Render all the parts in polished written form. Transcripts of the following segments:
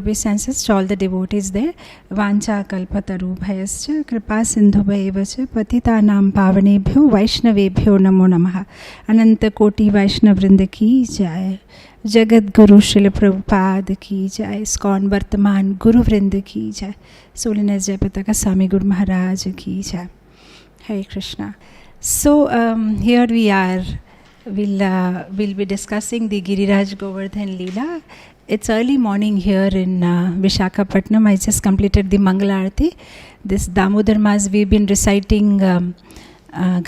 be senses to all the devotees there. Vancha kalpatarubhayascha kripa sindhubhayavacha patitanam pavanebhyo vaishnavebhyo namo namaha. Ananta koti vaishnav vrinda ki jai. Jagat Guru Srila Prabhupada ki jai. Iskon Vartaman Guru Vrinda ki jai. Holiness Jayapataka Swami Guru Maharaj ki jai. Hare Krishna. So here we are. We'll be discussing the Giriraj Govardhan Lila. It's early morning here in Vishakhapatnam. I just completed the Mangala Arati. This Damodar Mas we've been reciting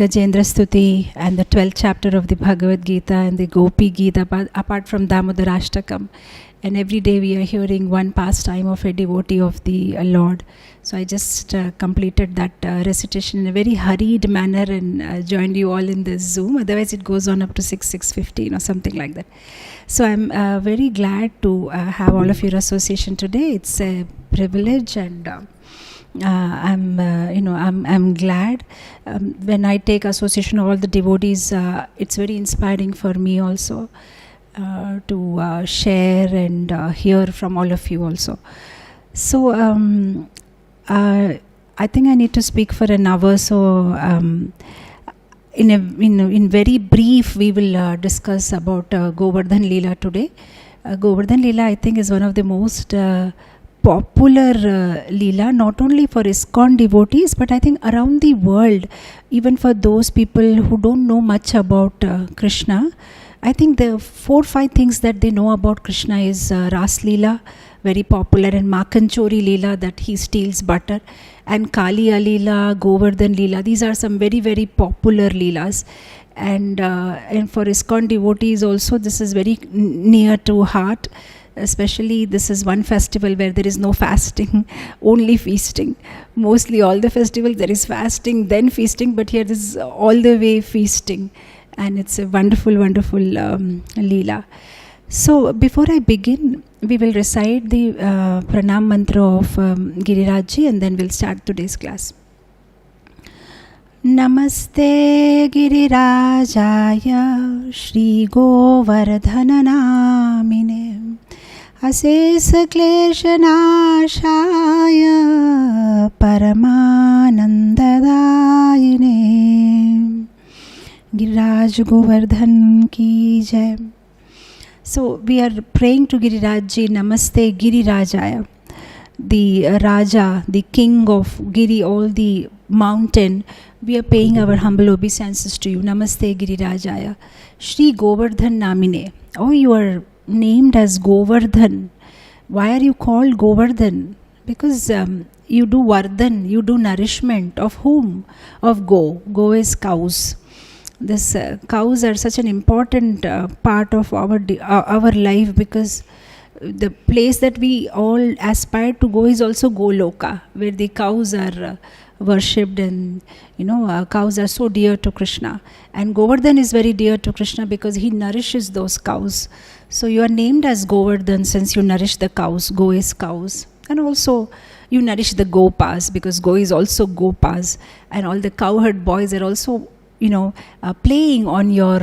Gajendra Stuti and the 12th chapter of the Bhagavad Gita and the Gopi Gita apart from Damodar Ashtakam. And every day we are hearing one pastime of a devotee of the Lord. So I just completed that recitation in a very hurried manner and joined you all in this Zoom. Otherwise it goes on up to 6:15 or something like that. So I'm very glad to have all of your association today. It's a privilege and I'm glad when I take association of all the devotees. It's very inspiring for me also. To share and hear from all of you also. So I think I need to speak for an hour. So in very brief we will discuss about Govardhan Lila today. Govardhan Lila I think is one of the most popular Lila, not only for ISKCON devotees but I think around the world, even for those people who don't know much about Krishna. I think the 4 or 5 things that they know about Krishna is Ras Lila, very popular, and Makanchori Lila, that he steals butter, and Kaliya Lila, Govardhan Lila. These are some very, very popular Leelas. And for ISKCON devotees also, this is very near to heart. Especially this is one festival where there is no fasting, only feasting. Mostly all the festivals there is fasting, then feasting, but here this is all the way feasting. And it's a wonderful, wonderful Leela. So before I begin, we will recite the Pranam Mantra of Girirajji and then we'll start today's class. Namaste Girirajaya Shri Govardhana Namine Asesa Kleshanashaya Paramanandadayine Giriraj Govardhan ki jai. So we are praying to Girirajji, Namaste Girirajaya, the Raja, the king of Giri, all the mountain. We are paying our humble obeisances to you. Namaste Girirajaya. Shri Govardhan Namine. Oh, you are named as Govardhan. Why are you called Govardhan? Because you do Vardhan, you do nourishment. Of whom? Of Go. Go is cows. This cows are such an important part of our life, because the place that we all aspire to go is also Goloka, where the cows are worshipped, and cows are so dear to Krishna. And Govardhan is very dear to Krishna because he nourishes those cows. So you are named as Govardhan since you nourish the cows. Go is cows. And also you nourish the Gopas, because Go is also Gopas. And all the cowherd boys are also playing on your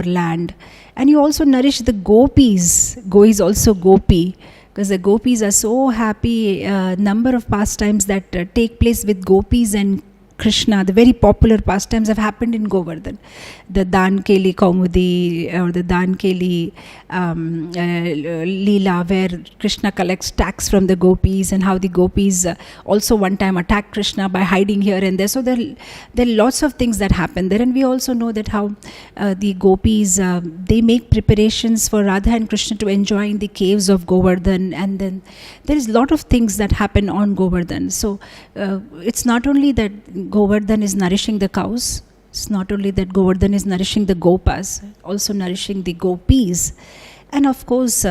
land. And you also nourish the gopis. Go is also gopi, because the gopis are so happy. Number of pastimes that take place with gopis and Krishna, the very popular pastimes, have happened in Govardhan. The Dankeli Kaumudi or the Dankeli Lila, where Krishna collects tax from the gopis, and how the gopis also one time attacked Krishna by hiding here and there. So there are lots of things that happen there. And we also know that how the gopis, they make preparations for Radha and Krishna to enjoy in the caves of Govardhan. And then there is a lot of things that happen on Govardhan. So it's not only that Govardhan is nourishing the cows, it's not only that Govardhan is nourishing the Gopas, also nourishing the Gopis. And of course,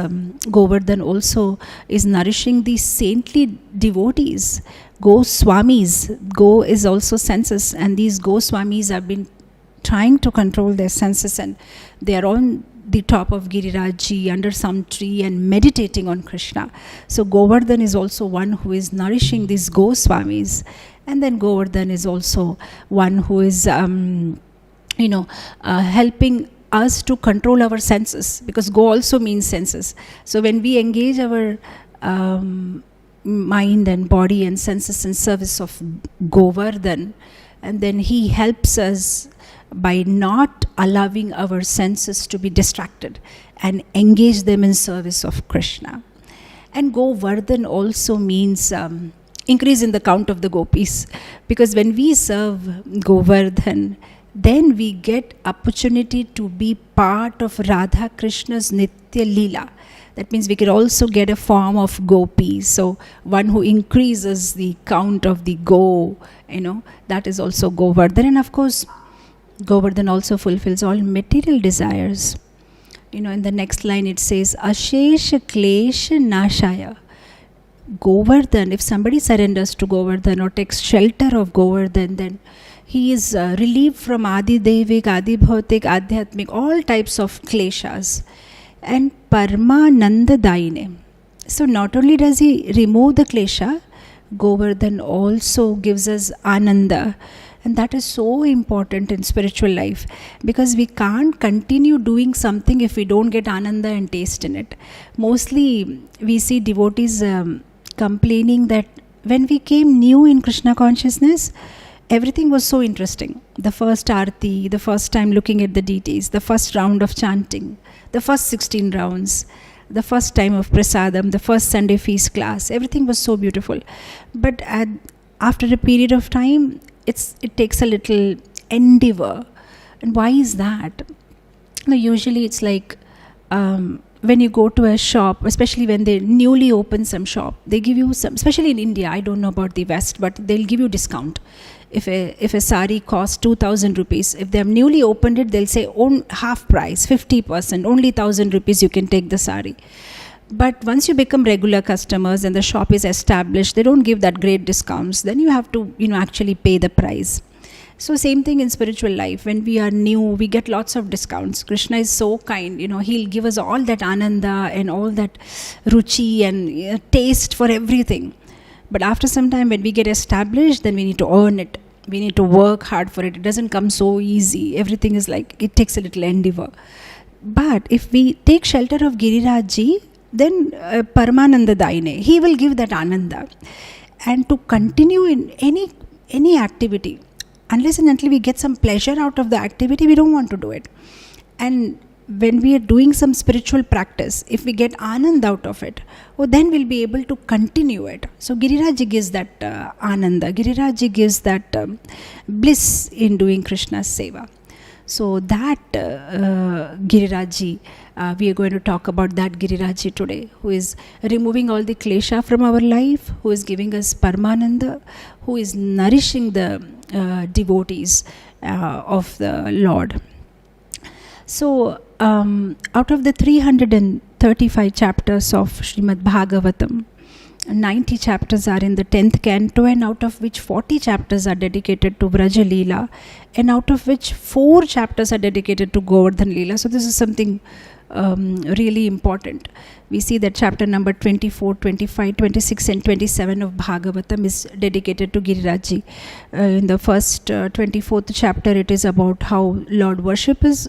Govardhan also is nourishing the saintly devotees, Goswamis. Go is also senses, and these Goswamis have been trying to control their senses, and they are on the top of Girirajji under some tree and meditating on Krishna. So Govardhan is also one who is nourishing these Goswamis. And then Govardhan is also one who is, helping us to control our senses, because Go also means senses. So when we engage our mind and body and senses in service of Govardhan, and then he helps us by not allowing our senses to be distracted and engage them in service of Krishna. And Govardhan also means increase in the count of the gopis, because when we serve Govardhan, then we get opportunity to be part of Radha Krishna's Nitya Lila. That means we can also get a form of gopi. So one who increases the count of the go, that is also Govardhan. And of course, Govardhan also fulfills all material desires. In the next line it says, Ashesha Klesha Nashaya. Govardhan, if somebody surrenders to Govardhan or takes shelter of Govardhan, then he is relieved from Adi Devik, Adi Bhautik, Adhyatmik, all types of kleshas. And Paramananda Daine. So not only does he remove the klesha, Govardhan also gives us Ananda. And that is so important in spiritual life, because we can't continue doing something if we don't get Ananda and taste in it. Mostly we see devotees complaining that when we came new in Krishna consciousness, everything was so interesting. The first arti, the first time looking at the deities, the first round of chanting, the first 16 rounds, the first time of prasadam, the first Sunday feast class, everything was so beautiful. But after a period of time, it takes a little endeavor. And why is that? Usually it's like when you go to a shop, especially when they newly open some shop, they give you some, especially in India, I don't know about the West, but they'll give you discount. If a sari costs 2,000 rupees, if they have newly opened it, they'll say half price, 50%, only 1,000 rupees you can take the sari. But once you become regular customers and the shop is established, they don't give that great discounts. Then you have to, actually pay the price. So same thing in spiritual life. When we are new, we get lots of discounts. Krishna is so kind, he'll give us all that ananda and all that ruchi and taste for everything. But after some time, when we get established, then we need to earn it. We need to work hard for it. It doesn't come so easy. Everything is like, it takes a little endeavor. But if we take shelter of Girirajji, then Paramananda Daine, he will give that ananda. And to continue in any activity, unless and until we get some pleasure out of the activity, we don't want to do it. And when we are doing some spiritual practice, if we get anand out of it, then we'll be able to continue it. So Girirajji gives that ananda. Girirajji gives that bliss in doing Krishna's seva. So that Girirajji, we are going to talk about that Girirajji today, who is removing all the klesha from our life, who is giving us Paramananda, who is nourishing the devotees of the Lord. So out of the 335 chapters of Srimad Bhagavatam, 90 chapters are in the 10th canto, and out of which 40 chapters are dedicated to Vraja Lila, and out of which 4 chapters are dedicated to Govardhan Lila. So this is something really important. We see that chapter number 24, 25, 26 and 27 of Bhagavatam is dedicated to Girirajji. In the first 24th chapter, it is about how Lord worships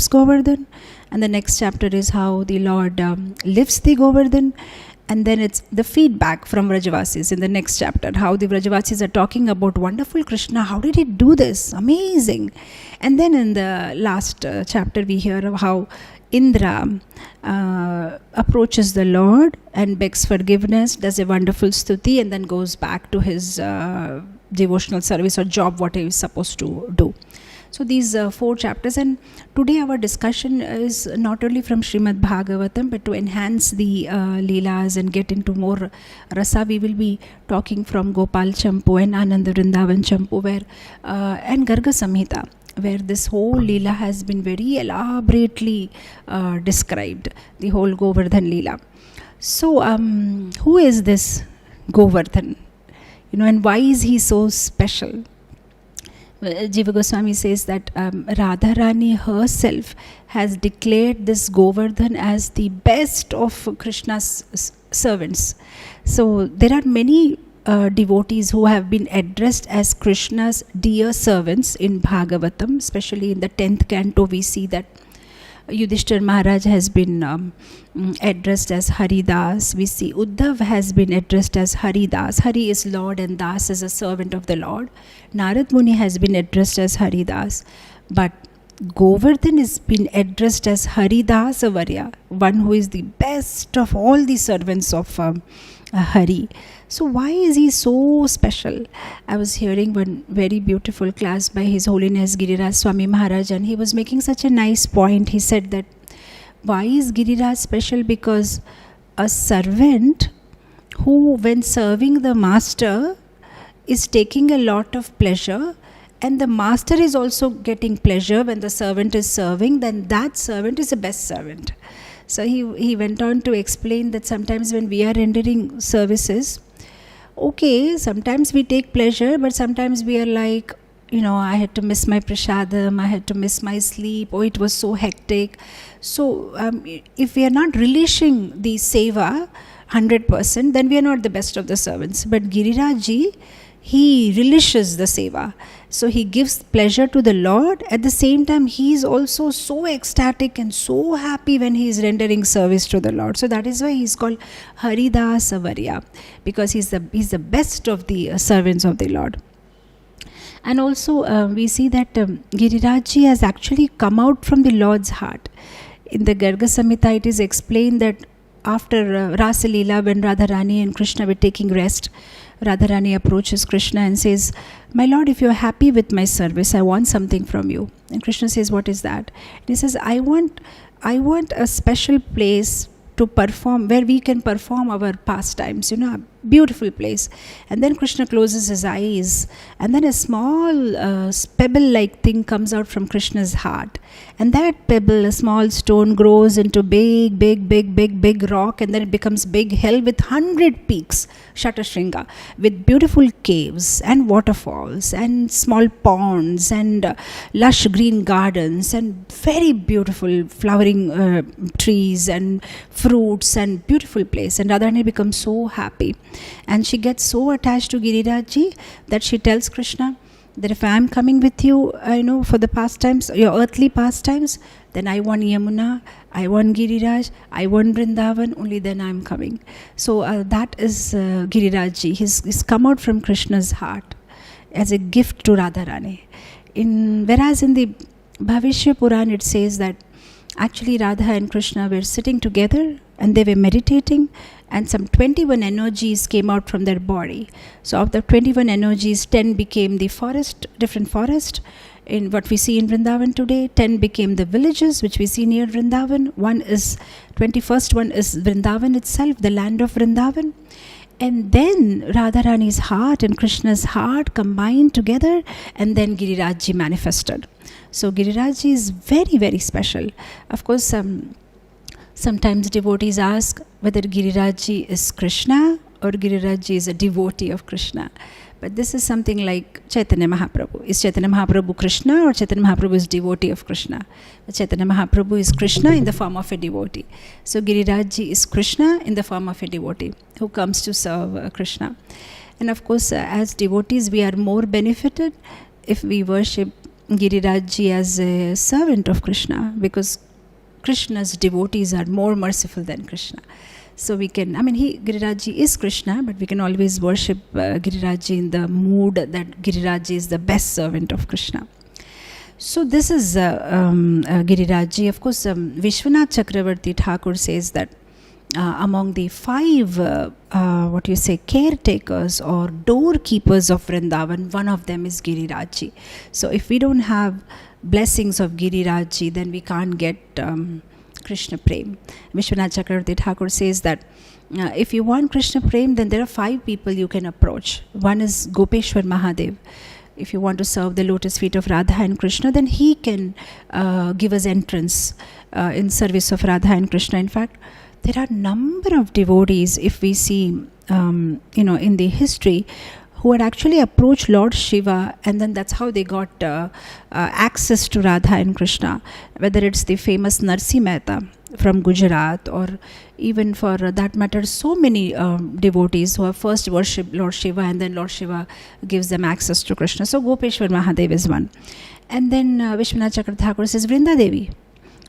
Govardhan, and the next chapter is how the Lord lifts the Govardhan. And then it's the feedback from Vrajavasis in the next chapter, how the Vrajavasis are talking about wonderful Krishna, how did he do this? Amazing. And then in the last chapter, we hear of how Indra approaches the Lord and begs forgiveness, does a wonderful stuti, and then goes back to his devotional service or job, what he is supposed to do. So these 4 chapters, and today our discussion is not only from Srimad Bhagavatam, but to enhance the Leelas and get into more rasa, we will be talking from Gopal Champu and Ananda Vrindavan Champu and Garga Samhita, where this whole Leela has been very elaborately described, the whole Govardhan Leela. So who is this Govardhan? And why is he so special? Jiva Goswami says that Radharani herself has declared this Govardhan as the best of Krishna's servants. So there are many devotees who have been addressed as Krishna's dear servants in Bhagavatam, especially in the 10th canto. We see that Yudhishthir Maharaj has been addressed as Haridas. We see Uddhav has been addressed as Haridas. Hari is Lord and Das is a servant of the Lord. Narad Muni has been addressed as Haridas. But Govardhan has been addressed as Haridas Avarya, one who is the best of all the servants of Hari. So why is he so special? I was hearing one very beautiful class by His Holiness Giriraj Swami Maharaj, and he was making such a nice point. He said that why is Giriraj special? Because a servant who, when serving the master, is taking a lot of pleasure, and the master is also getting pleasure when the servant is serving, then that servant is the best servant. So he went on to explain that sometimes when we are rendering services, okay, sometimes we take pleasure, but sometimes we are like, I had to miss my prasadam, I had to miss my sleep, oh, it was so hectic. So if we are not relishing the seva 100%, then we are not the best of the servants. But Giriraj, he relishes the seva. So he gives pleasure to the Lord. At the same time, he is also so ecstatic and so happy when he is rendering service to the Lord. So that is why he is called Haridas Avarya, because he's the best of the servants of the Lord. And also we see that Giriraj has actually come out from the Lord's heart. In the Garga Samhita, it is explained that after Rasa Lila, when Radharani and Krishna were taking rest, Radharani approaches Krishna and says, "My Lord, if you are happy with my service, I want something from you." And Krishna says, "What is that?" And he says, I want a special place to perform, where we can perform our pastimes, a beautiful place. And then Krishna closes his eyes, and then a small pebble-like thing comes out from Krishna's heart. And that pebble, a small stone, grows into big rock, and then it becomes big hill with 100 peaks, Shatashringa, with beautiful caves and waterfalls and small ponds and lush green gardens and very beautiful flowering trees and fruits and beautiful place. And Radharani becomes so happy, and she gets so attached to Giriraj that she tells Krishna that if I am coming with you, for the pastimes, your earthly pastimes, then I want Yamuna, I want Giriraj, I want Vrindavan, only then I am coming. So that is Giriraj. He's come out from Krishna's heart as a gift to Radharani. Whereas in the Bhavishya Puran it says that actually Radha and Krishna were sitting together and they were meditating, and some 21 energies came out from their body. So of the 21 energies, 10 became the forest, different forest, in what we see in Vrindavan today. 10 became the villages, which we see near Vrindavan. 21st one is Vrindavan itself, the land of Vrindavan. And then Radharani's heart and Krishna's heart combined together, and then Giriraj manifested. So Giriraj is very, very special. Of course, sometimes devotees ask whether Giriraj is Krishna or Giriraj is a devotee of Krishna. But this is something like Chaitanya Mahaprabhu. Is Chaitanya Mahaprabhu Krishna, or Chaitanya Mahaprabhu is devotee of Krishna? But Chaitanya Mahaprabhu is Krishna in the form of a devotee. So Giriraj is Krishna in the form of a devotee who comes to serve Krishna. And of course, as devotees, we are more benefited if we worship Giriraj as a servant of Krishna, because Krishna's devotees are more merciful than Krishna. So we can, Giriraj is Krishna, but we can always worship Giriraj in the mood that Giriraj is the best servant of Krishna. So this is Giriraj. Of course, Vishwanath Chakravarti Thakur says that among the 5 caretakers or doorkeepers of Vrindavan, one of them is Giriraj. So if we don't have blessings of Giriraj, then we can't get Krishna Prem. Vishwanath Chakravarti Thakur says that if you want Krishna Prem, then there are 5 people you can approach. One is Gopeshwar Mahadev. If you want to serve the lotus feet of Radha and Krishna, then he can give us entrance in service of Radha and Krishna. In fact, there are a number of devotees, if we see, in the history, who had actually approached Lord Shiva, and then that's how they got access to Radha and Krishna. Whether it's the famous Narsi Mehta from Gujarat, or even for that matter, so many devotees who have first worshipped Lord Shiva, and then Lord Shiva gives them access to Krishna. So Gopeshwar Mahadev is one. And then Vishwanath Chakravarti Thakur says Vrinda Devi.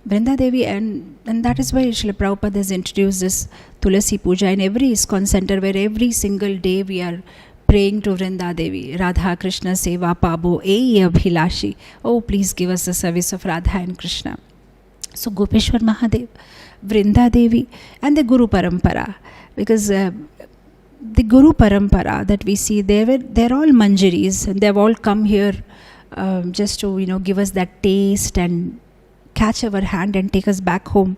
Vrinda Devi, and that is why Srila Prabhupada has introduced this Tulasi Puja in every ISKCON center, where every single day we are praying to Vrinda Devi, Radha Krishna Seva Pabo Ei Abhilashi. Oh, please give us the service of Radha and Krishna. So Gopeshwar Mahadev, Vrinda Devi, and the Guru Parampara, because the Guru Parampara that we see, they're all Manjaris, and they've all come here just to give us that taste and catch our hand and take us back home,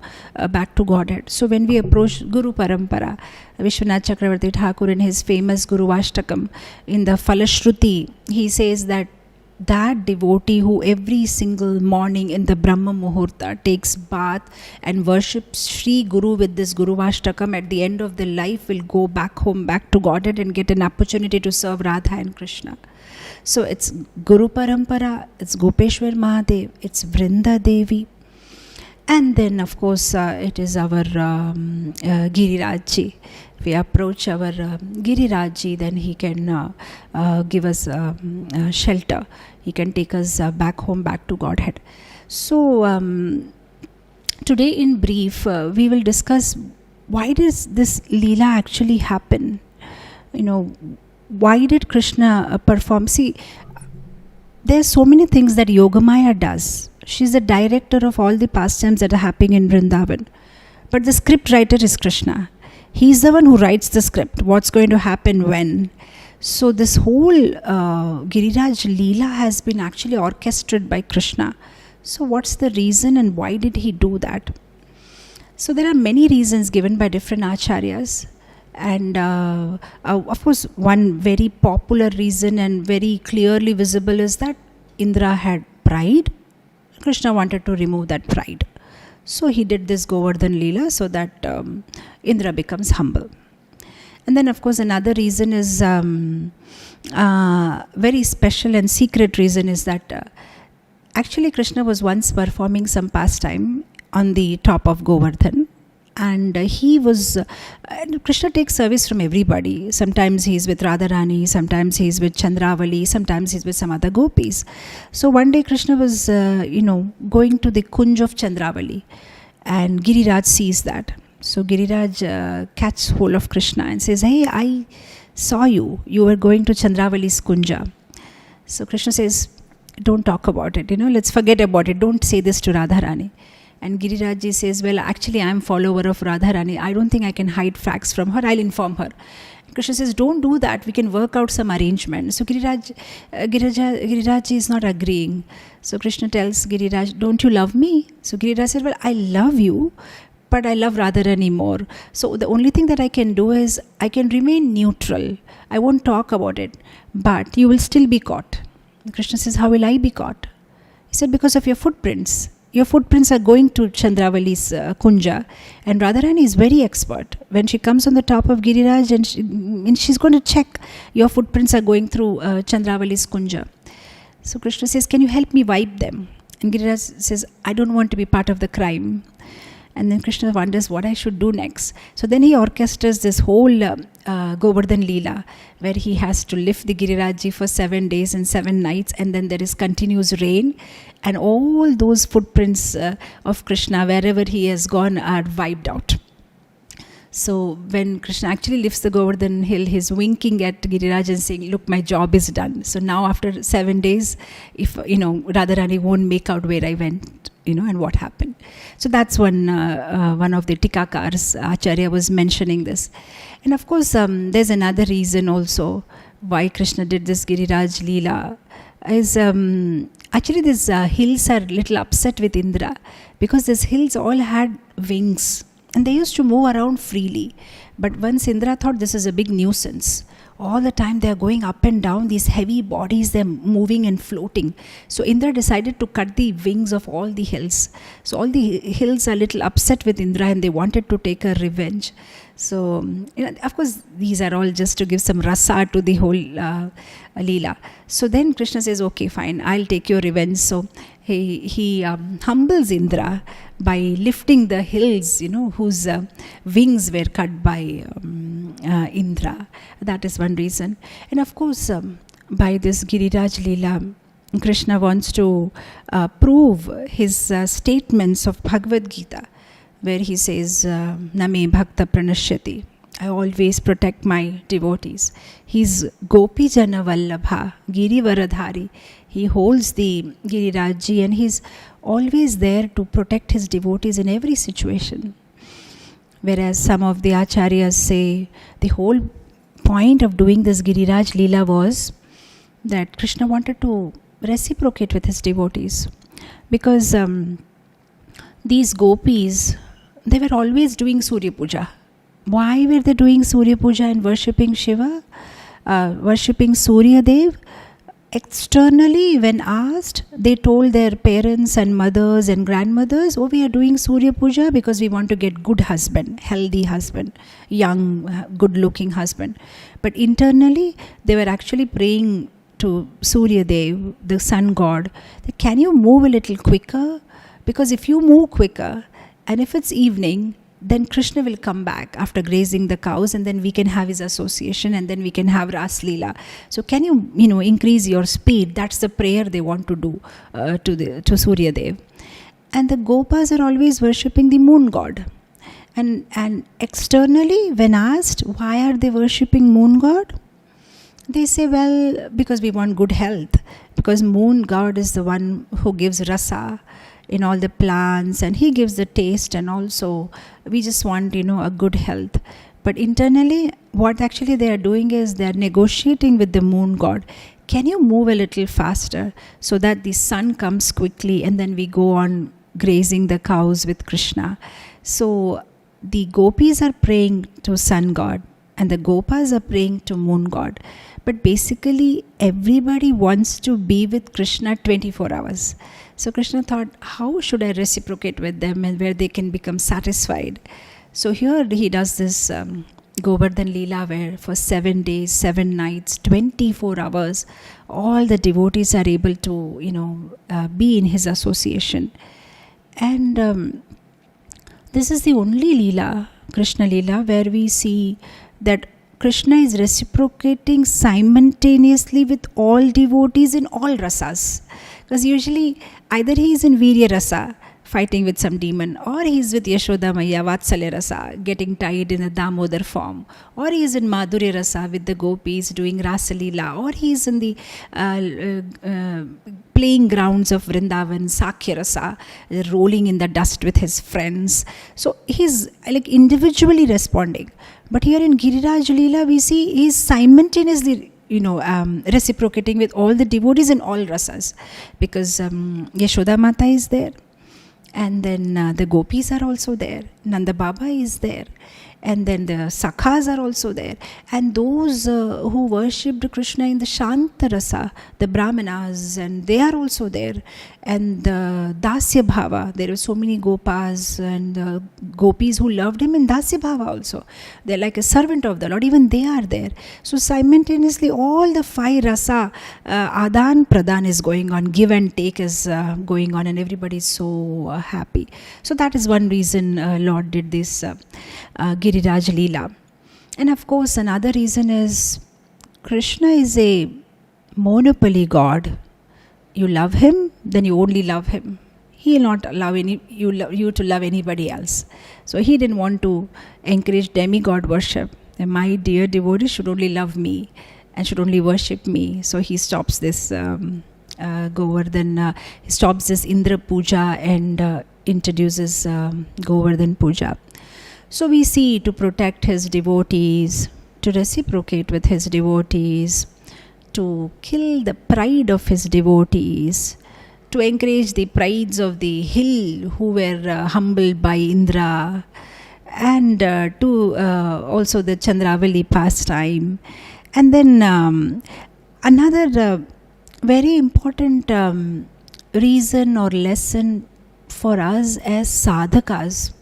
back to Godhead. So when we approach Guru Parampara, Vishwanath Chakravarti Thakur in his famous Guru Ashtakam, in the Falashruti, he says that devotee who every single morning in the Brahma Muhurta takes bath and worships Sri Guru with this Guru Ashtakam, at the end of their life will go back home, back to Godhead, and get an opportunity to serve Radha and Krishna. So it's Guru Parampara, it's Gopeshwar Mahadev, it's Vrinda Devi, and then of course it is our Girirajji. If we approach our Girirajji, then he can give us shelter. He can take us back home, back to Godhead. So today in brief, we will discuss why does this Lila actually happen? Why did Krishna perform? See, there are so many things that Yogamaya does. She's the director of all the pastimes that are happening in Vrindavan. But the script writer is Krishna. He's the one who writes the script, what's going to happen when. So this whole Giriraj Leela has been actually orchestrated by Krishna. So what's the reason and why did he do that? So there are many reasons given by different acharyas. And of course, one very popular reason and very clearly visible is that Indra had pride. Krishna wanted to remove that pride. So he did this Govardhan Leela so that Indra becomes humble. And then of course another reason is very special and secret reason is that actually Krishna was once performing some pastime on the top of Govardhan. And Krishna takes service from everybody. Sometimes he's with Radharani, sometimes he's with Chandravali, sometimes he's with some other gopis. So one day Krishna was, going to the Kunj of Chandravali, and Giriraj sees that. So Giriraj catches hold of Krishna and says, "Hey, I saw you. You were going to Chandravali's Kunja." So Krishna says, "Don't talk about it. Let's forget about it. Don't say this to Radharani." And Girirajji says, "Well, actually I am follower of Radharani. I don't think I can hide facts from her. I'll inform her." Krishna says, "Don't do that. We can work out some arrangement." So Girirajji is not agreeing. So Krishna tells Giriraj, "Don't you love me?" So Giriraj said, "Well, I love you, but I love Radharani more. So the only thing that I can do is I can remain neutral. I won't talk about it, but you will still be caught." Krishna says, "How will I be caught?" He said, "Because of your footprints. Your footprints are going to Chandravali's Kunja, and Radharani is very expert. When she comes on the top of Giriraj and she's going to check, your footprints are going through Chandravali's Kunja." So Krishna says, "Can you help me wipe them?" And Giriraj says, "I don't want to be part of the crime." And then Krishna wonders what I should do next. So then he orchestrates this whole Govardhan Leela, where he has to lift the Girirajji for 7 days and 7 nights, and then there is continuous rain, and all those footprints of Krishna, wherever he has gone, are wiped out. So when Krishna actually lifts the Govardhan hill, he's winking at Giriraj and saying, "Look, my job is done." So now after 7 days, if Radharani won't make out where I went, and what happened. So that's one of the Tikakars, Acharya was mentioning this. And of course, there's another reason also why Krishna did this Giriraj Leela is actually these hills are little upset with Indra, because these hills all had wings and they used to move around freely. But once Indra thought this is a big nuisance, all the time they are going up and down, these heavy bodies, they're moving and floating. So Indra decided to cut the wings of all the hills. So all the hills are a little upset with Indra and they wanted to take a revenge. So, of course, these are all just to give some rasa to the whole Leela. So then Krishna says, "Okay, fine, I'll take your revenge." So he humbles Indra by lifting the hills, whose wings were cut by Indra. That is one reason. And of course, by this Giriraj Leela, Krishna wants to prove his statements of Bhagavad Gita, where he says, Name Bhakta Pranashyati. I always protect my devotees. He's Gopi Jana Vallabha, Giri Varadhari. He holds the Girirajji and he's always there to protect his devotees in every situation. Whereas some of the acharyas say the whole point of doing this Giriraj Lila was that Krishna wanted to reciprocate with his devotees. Because these gopis, they were always doing Surya Puja. Why were they doing Surya Puja and worshipping Shiva? Worshipping Surya Dev? Externally, when asked, they told their parents and mothers and grandmothers, oh, we are doing Surya Puja because we want to get good husband, healthy husband, young, good-looking husband. But internally, they were actually praying to Surya Dev, the sun god, that can you move a little quicker? Because if you move quicker, and if it's evening, then Krishna will come back after grazing the cows, and then we can have his association, and then we can have Ras Lila. So can you, increase your speed? That's the prayer they want to do to Surya Dev. And the Gopas are always worshipping the moon god. And externally, when asked, why are they worshipping moon god? They say, well, because we want good health. Because moon god is the one who gives rasa in all the plants, and he gives the taste, and also we just want a good health. But internally, what actually they are doing is they are negotiating with the moon god. Can you move a little faster so that the sun comes quickly, and then we go on grazing the cows with Krishna? So the gopis are praying to sun god and the gopas are praying to moon god. But basically everybody wants to be with Krishna 24 hours. So Krishna thought, how should I reciprocate with them and where they can become satisfied? So here he does this Govardhan Lila, where for 7 days, 7 nights, 24 hours, all the devotees are able to, be in his association. And this is the only Lila, Krishna Lila, where we see that Krishna is reciprocating simultaneously with all devotees in all rasas. Because usually either he is in Virya Rasa, fighting with some demon, or he is with Yashoda Maya, Vatsalya Rasa, getting tied in a Damodar form, or he is in Madhurya Rasa with the gopis doing Rasalila, or he is in the playing grounds of Vrindavan, Sakya Rasa, rolling in the dust with his friends. So he is like individually responding. But here in Giriraj Lila, we see he is simultaneously reciprocating with all the devotees in all rasas, because Yashoda Mata is there, and then the gopis are also there, Nanda Baba is there, and then the Sakhas are also there, and those who worshipped Krishna in the Shanta Rasa, the Brahmanas, and they are also there, and the Dasya Bhava, there are so many Gopas and gopis who loved him in Dasya Bhava also. They're like a servant of the Lord, even they are there. So simultaneously all the 5 rasa, Adan Pradan is going on, give and take is going on, and everybody is so happy. So that is one reason Lord did this Giriraj Lila. And of course another reason is Krishna is a monopoly God. You love him, then you only love him. He will not allow you to love anybody else. So he didn't want to encourage demigod worship. And my dear devotee should only love me and should only worship me. So he stops this Govardhan, he stops this Indra Puja and introduces Govardhan Puja. So we see, to protect his devotees, to reciprocate with his devotees, to kill the pride of his devotees, to encourage the prides of the hill who were humbled by Indra, and to also the Chandravali pastime. And then another very important reason or lesson for us as sadhakas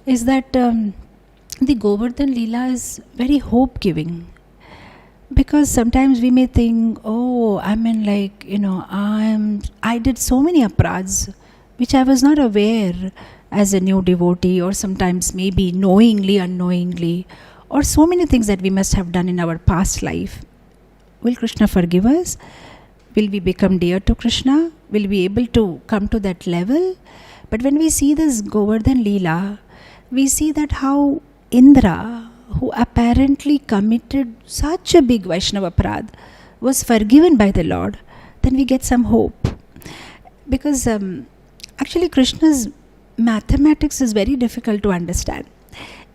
is that the Govardhan Lila is very hope-giving. Because sometimes we may think, I did so many apradhs which I was not aware as a new devotee, or sometimes maybe knowingly, unknowingly, or so many things that we must have done in our past life. Will Krishna forgive us? Will we become dear to Krishna? Will we be able to come to that level? But when we see this Govardhan Lila, we see that how Indra, who apparently committed such a big Vaishnava aparadh, was forgiven by the Lord. Then we get some hope. Because actually Krishna's mathematics is very difficult to understand.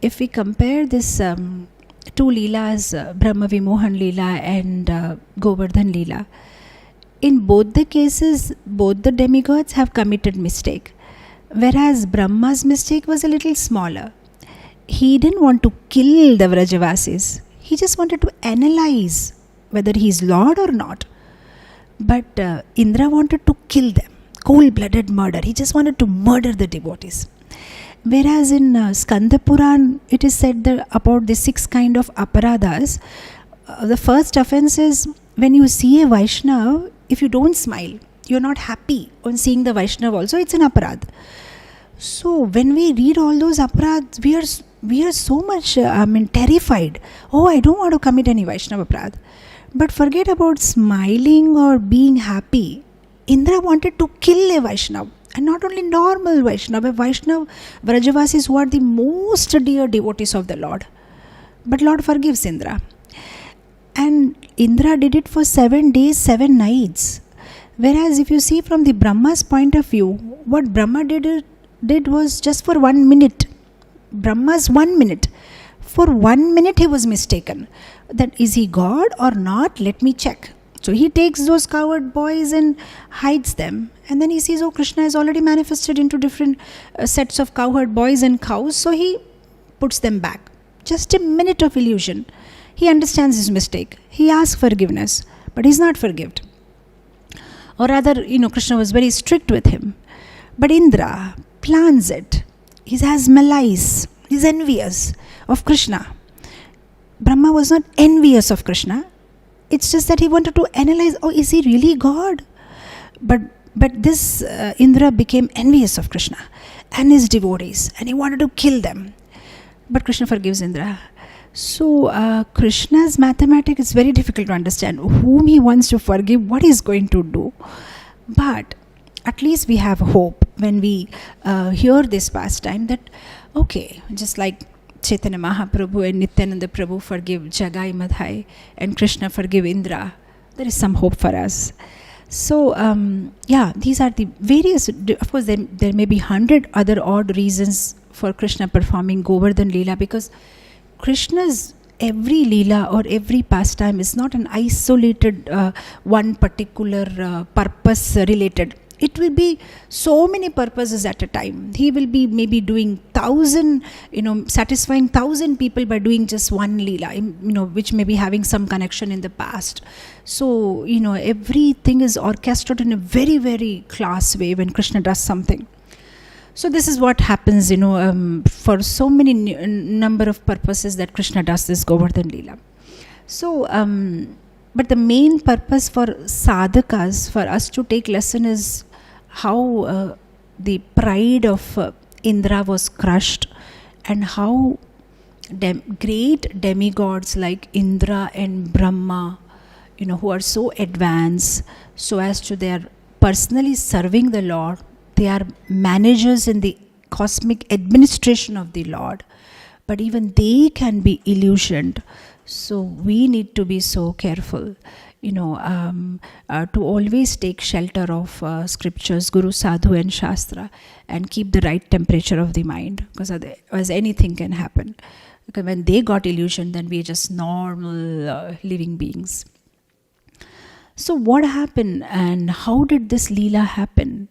If we compare this two Leelas, Brahma Vimohan Leela and Govardhan Leela, in both the cases, both the demigods have committed mistake. Whereas Brahma's mistake was a little smaller. He didn't want to kill the Vrajavasis. He just wanted to analyze whether he is Lord or not. But Indra wanted to kill them. Cold-blooded murder. He just wanted to murder the devotees. Whereas in Skanda Puran, it is said that about the 6 kind of aparadhas. The first offense is when you see a Vaishnav, if you don't smile, you're not happy on seeing the Vaishnav also, it's an aparadh. So when we read all those aparadhs, we are so much terrified. Oh, I don't want to commit any Vaishnava aparadh. But forget about smiling or being happy. Indra wanted to kill a Vaishnav. And not only normal Vaishnav, a Vaishnav, Vrajavasis who are the most dear devotees of the Lord. But Lord forgives Indra. And Indra did it for 7 days, 7 nights. Whereas if you see from the Brahma's point of view, what Brahma did was just for 1 minute. Brahma's 1 minute. For 1 minute he was mistaken. That is he God or not? Let me check. So he takes those cowherd boys and hides them. And then he sees, oh, Krishna has already manifested into different sets of cowherd boys and cows. So he puts them back. Just a minute of illusion. He understands his mistake. He asks forgiveness. But he's not forgiven. Or rather, Krishna was very strict with him. But Indra plans it. He has malice. He's envious of Krishna. Brahma was not envious of Krishna. It's just that he wanted to analyze, oh, is he really God? But this Indra became envious of Krishna and his devotees. And he wanted to kill them. But Krishna forgives Indra. So Krishna's mathematics is very difficult to understand. Whom he wants to forgive, what he's going to do. But at least we have hope when we hear this pastime that, okay, just like Chaitanya Mahaprabhu and Nityananda Prabhu forgive Jagai Madhai and Krishna forgive Indra, there is some hope for us. So, these are the various, of course there may be 100 other odd reasons for Krishna performing Govardhan Lila, because Krishna's every Lila or every pastime is not an isolated one particular purpose related. It will be so many purposes at a time. He will be maybe doing 1,000, satisfying 1,000 people by doing just one Leela, which may be having some connection in the past. So, everything is orchestrated in a very, very class way when Krishna does something. So this is what happens, for so many number of purposes that Krishna does this Govardhan Leela. So, but the main purpose for sadhakas, for us to take lesson is how the pride of Indra was crushed, and how great demigods like Indra and Brahma, who are so advanced, so as to they are personally serving the Lord. They are managers in the cosmic administration of the Lord. But even they can be illusioned. So we need to be so careful, to always take shelter of scriptures, Guru, Sadhu and Shastra, and keep the right temperature of the mind, because otherwise anything can happen. Because when they got illusioned, then we are just normal living beings. So what happened and how did this Leela happen?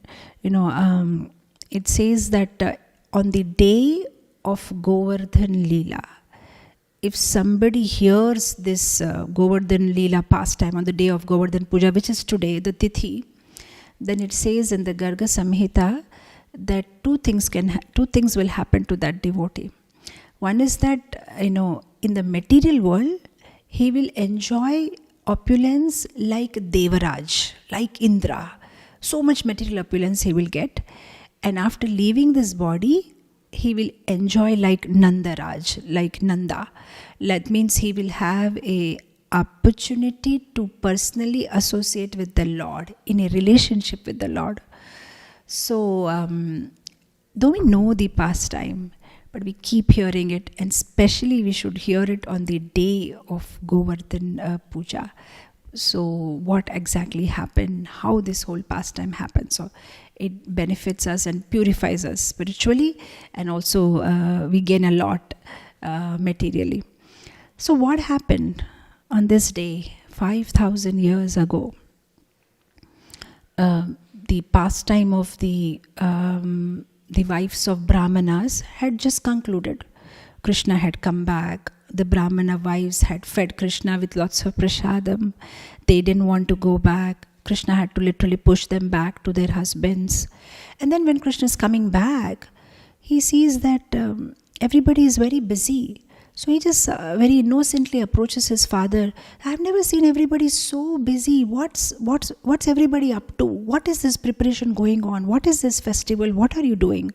It says that on the day of Govardhan Leela, if somebody hears this Govardhan Leela pastime on the day of Govardhan Puja, which is today, the Tithi, then it says in the Garga Samhita that two things will happen to that devotee. One is that, in the material world, he will enjoy opulence like Devaraj, like Indra. So much material opulence he will get. And after leaving this body, he will enjoy like Nandaraj, like Nanda. That means he will have a opportunity to personally associate with the Lord, in a relationship with the Lord. So, though we know the pastime, but we keep hearing it, and especially we should hear it on the day of Govardhan Puja. So what exactly happened, how this whole pastime happened. So it benefits us and purifies us spiritually, and also we gain a lot materially. So what happened on this day 5,000 years ago? The pastime of the wives of Brahmanas had just concluded. Krishna had come back. The Brahmana wives had fed Krishna with lots of prasadam. They didn't want to go back. Krishna had to literally push them back to their husbands. And then when Krishna is coming back, he sees that everybody is very busy. So he just very innocently approaches his father. I've never seen everybody so busy. What's everybody up to? What is this preparation going on? What is this festival? What are you doing?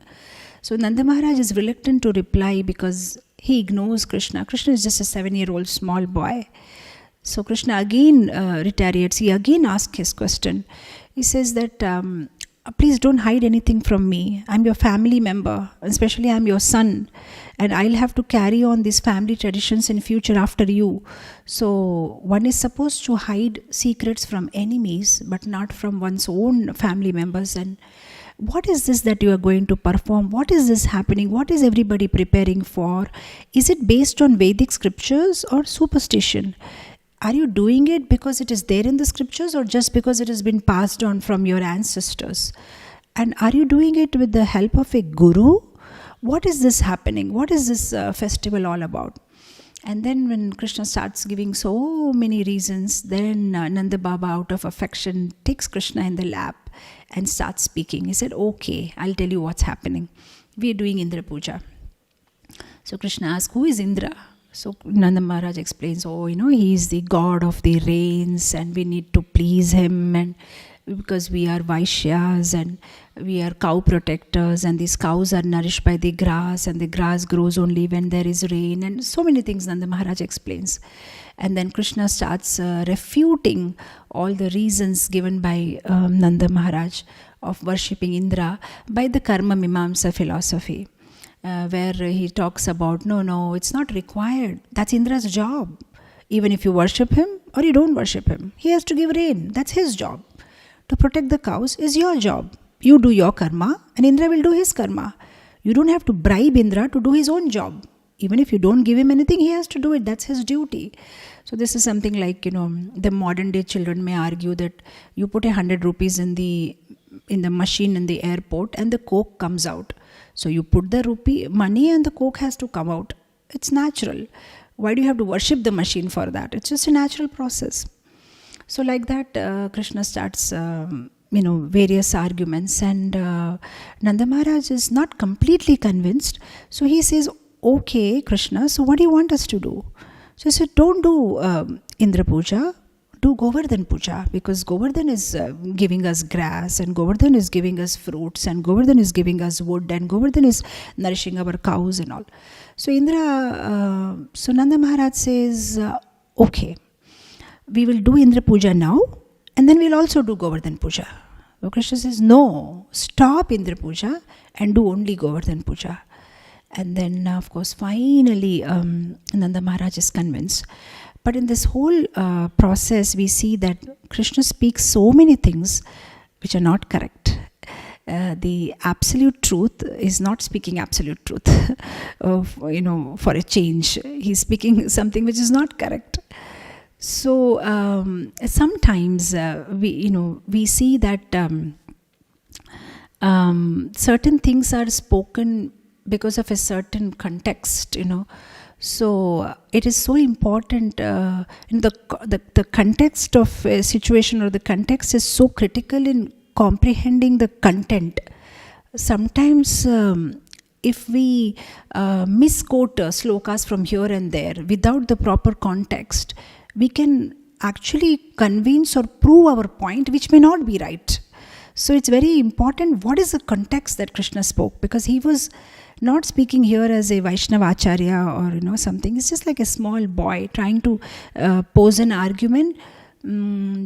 So Nanda Maharaj is reluctant to reply because he ignores Krishna. Krishna is just a 7-year-old small boy. So Krishna again retaliates. He again asks his question. He says that, please don't hide anything from me. I'm your family member, especially I'm your son. And I'll have to carry on these family traditions in future after you. So one is supposed to hide secrets from enemies, but not from one's own family members. And what is this that you are going to perform? What is this happening? What is everybody preparing for? Is it based on Vedic scriptures or superstition? Are you doing it because it is there in the scriptures, or just because it has been passed on from your ancestors? And are you doing it with the help of a guru? What is this happening? What is this festival all about? And then when Krishna starts giving so many reasons, then Nanda Baba, out of affection, takes Krishna in the lap and starts speaking. He said, okay, I'll tell you what's happening. We are doing Indra Puja. So Krishna asks, who is Indra? So Nanda Maharaj explains, he is the god of the rains, and we need to please him, and because we are Vaishyas and we are cow protectors, and these cows are nourished by the grass, and the grass grows only when there is rain, and so many things Nanda Maharaj explains. And then Krishna starts refuting all the reasons given by Nanda Maharaj of worshipping Indra by the Karma Mimamsa philosophy, where he talks about, no, it's not required. That's Indra's job. Even if you worship him or you don't worship him, he has to give rain. That's his job. To protect the cows is your job. You do your karma and Indra will do his karma. You don't have to bribe Indra to do his own job. Even if you don't give him anything, he has to do it. That's his duty. So this is something like, the modern day children may argue that you put 100 rupees in the machine in the airport and the coke comes out. So you put the rupee money and the coke has to come out. It's natural. Why do you have to worship the machine for that? It's just a natural process. So like that, Krishna starts, various arguments, and Nanda Maharaj is not completely convinced. So he says, okay, Krishna, so what do you want us to do? So he said, don't do Indra Puja, do Govardhan Puja, because Govardhan is giving us grass, and Govardhan is giving us fruits, and Govardhan is giving us wood, and Govardhan is nourishing our cows and all. So so Nanda Maharaj says, okay, we will do Indra Puja now, and then we'll also do Govardhan Puja. So Krishna says, no, stop Indra Puja and do only Govardhan Puja. And then, of course, finally, Nanda Maharaj is convinced. But in this whole process, we see that Krishna speaks so many things which are not correct. The absolute truth is not speaking absolute truth, for a change. He's speaking something which is not correct. So sometimes we see that certain things are spoken because of a certain context, So it is so important. The context of a situation, or the context, is so critical in comprehending the content. Sometimes if we misquote slokas from here and there without the proper context, we can actually convince or prove our point which may not be right. So it's very important what is the context that Krishna spoke, because he was not speaking here as a Vaishnava Acharya or something. It's just like a small boy trying to pose an argument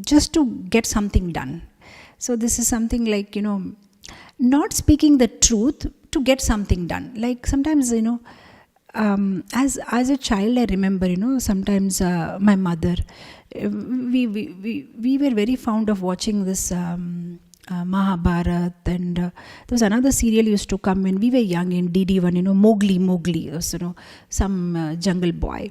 just to get something done. So this is something like, not speaking the truth to get something done. Like sometimes, as a child, I remember, sometimes my mother, we were very fond of watching this Mahabharat, and there was another serial used to come when we were young in DD1, Mowgli, was, some jungle boy.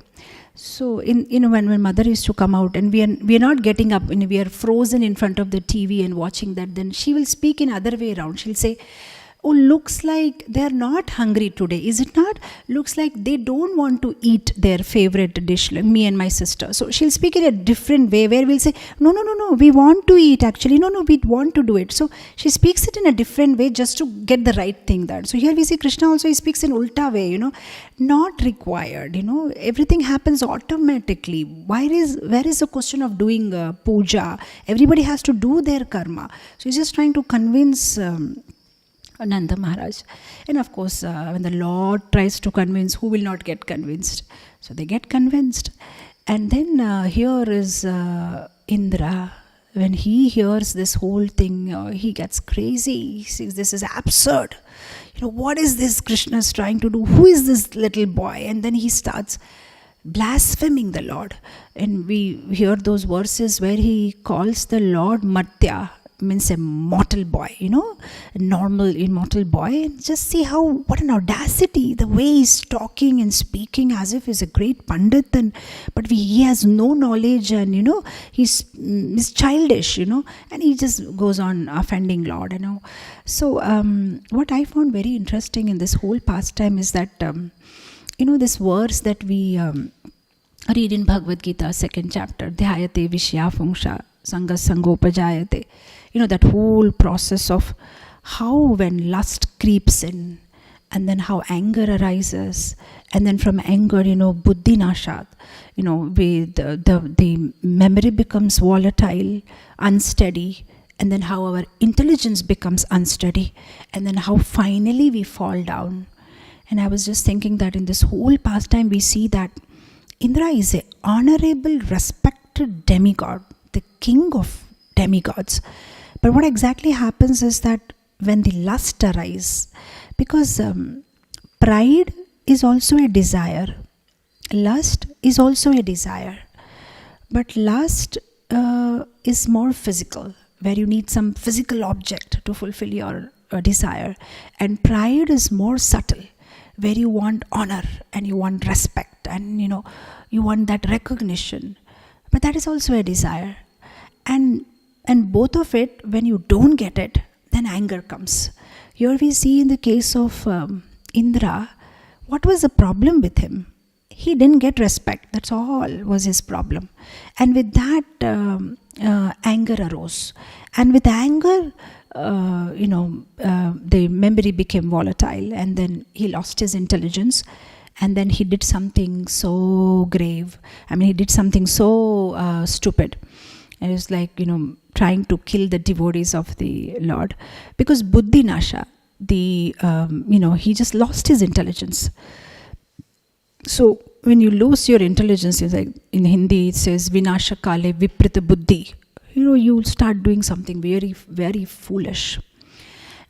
So when mother used to come out and we are not getting up, we are frozen in front of the TV and watching that, then she will speak in other way around. She'll say, oh, looks like they are not hungry today, is it not? Looks like they don't want to eat their favorite dish, like me and my sister. So she'll speak in a different way where we'll say, no, we want to eat actually. No, we want to do it. So she speaks it in a different way just to get the right thing done. So here we see Krishna also, he speaks in ulta way, not required, everything happens automatically. Where is the question of doing puja? Everybody has to do their karma. So he's just trying to convince Nanda Maharaj. And of course, when the Lord tries to convince, who will not get convinced? So they get convinced. And then here is Indra. When he hears this whole thing, he gets crazy. He says, this is absurd. What is this Krishna is trying to do? Who is this little boy? And then he starts blaspheming the Lord. And we hear those verses where he calls the Lord Matya, means a mortal boy, a normal immortal boy. And just see what an audacity, the way he's talking and speaking as if he's a great pandit, but he has no knowledge, and he's childish, and he just goes on offending Lord. So what I found very interesting in this whole pastime is that this verse that we read in Bhagavad Gita, 2nd chapter, Dhyayate Vishya Phungsha Sangas Sangopajayate. That whole process of how when lust creeps in, and then how anger arises, and then from anger, buddhi nashat, the memory becomes volatile, unsteady, and then how our intelligence becomes unsteady, and then how finally we fall down. And I was just thinking that in this whole pastime we see that Indra is an honorable, respected demigod, the king of demigods. But what exactly happens is that when the lust arises, because pride is also a desire, lust is also a desire, but lust is more physical, where you need some physical object to fulfill your desire, and pride is more subtle, where you want honor and you want respect, and you want that recognition, but that is also a desire. And both of it, when you don't get it, then anger comes. Here we see in the case of Indra, what was the problem with him? He didn't get respect. That's all was his problem. And with that, anger arose. And with anger, the memory became volatile, and then he lost his intelligence. And then he did something so grave. He did something so stupid. It was like, trying to kill the devotees of the Lord. Because buddhi nasha, he just lost his intelligence. So when you lose your intelligence, it's like in Hindi it says, vinasha kale viprita buddhi. You will start doing something very, very foolish.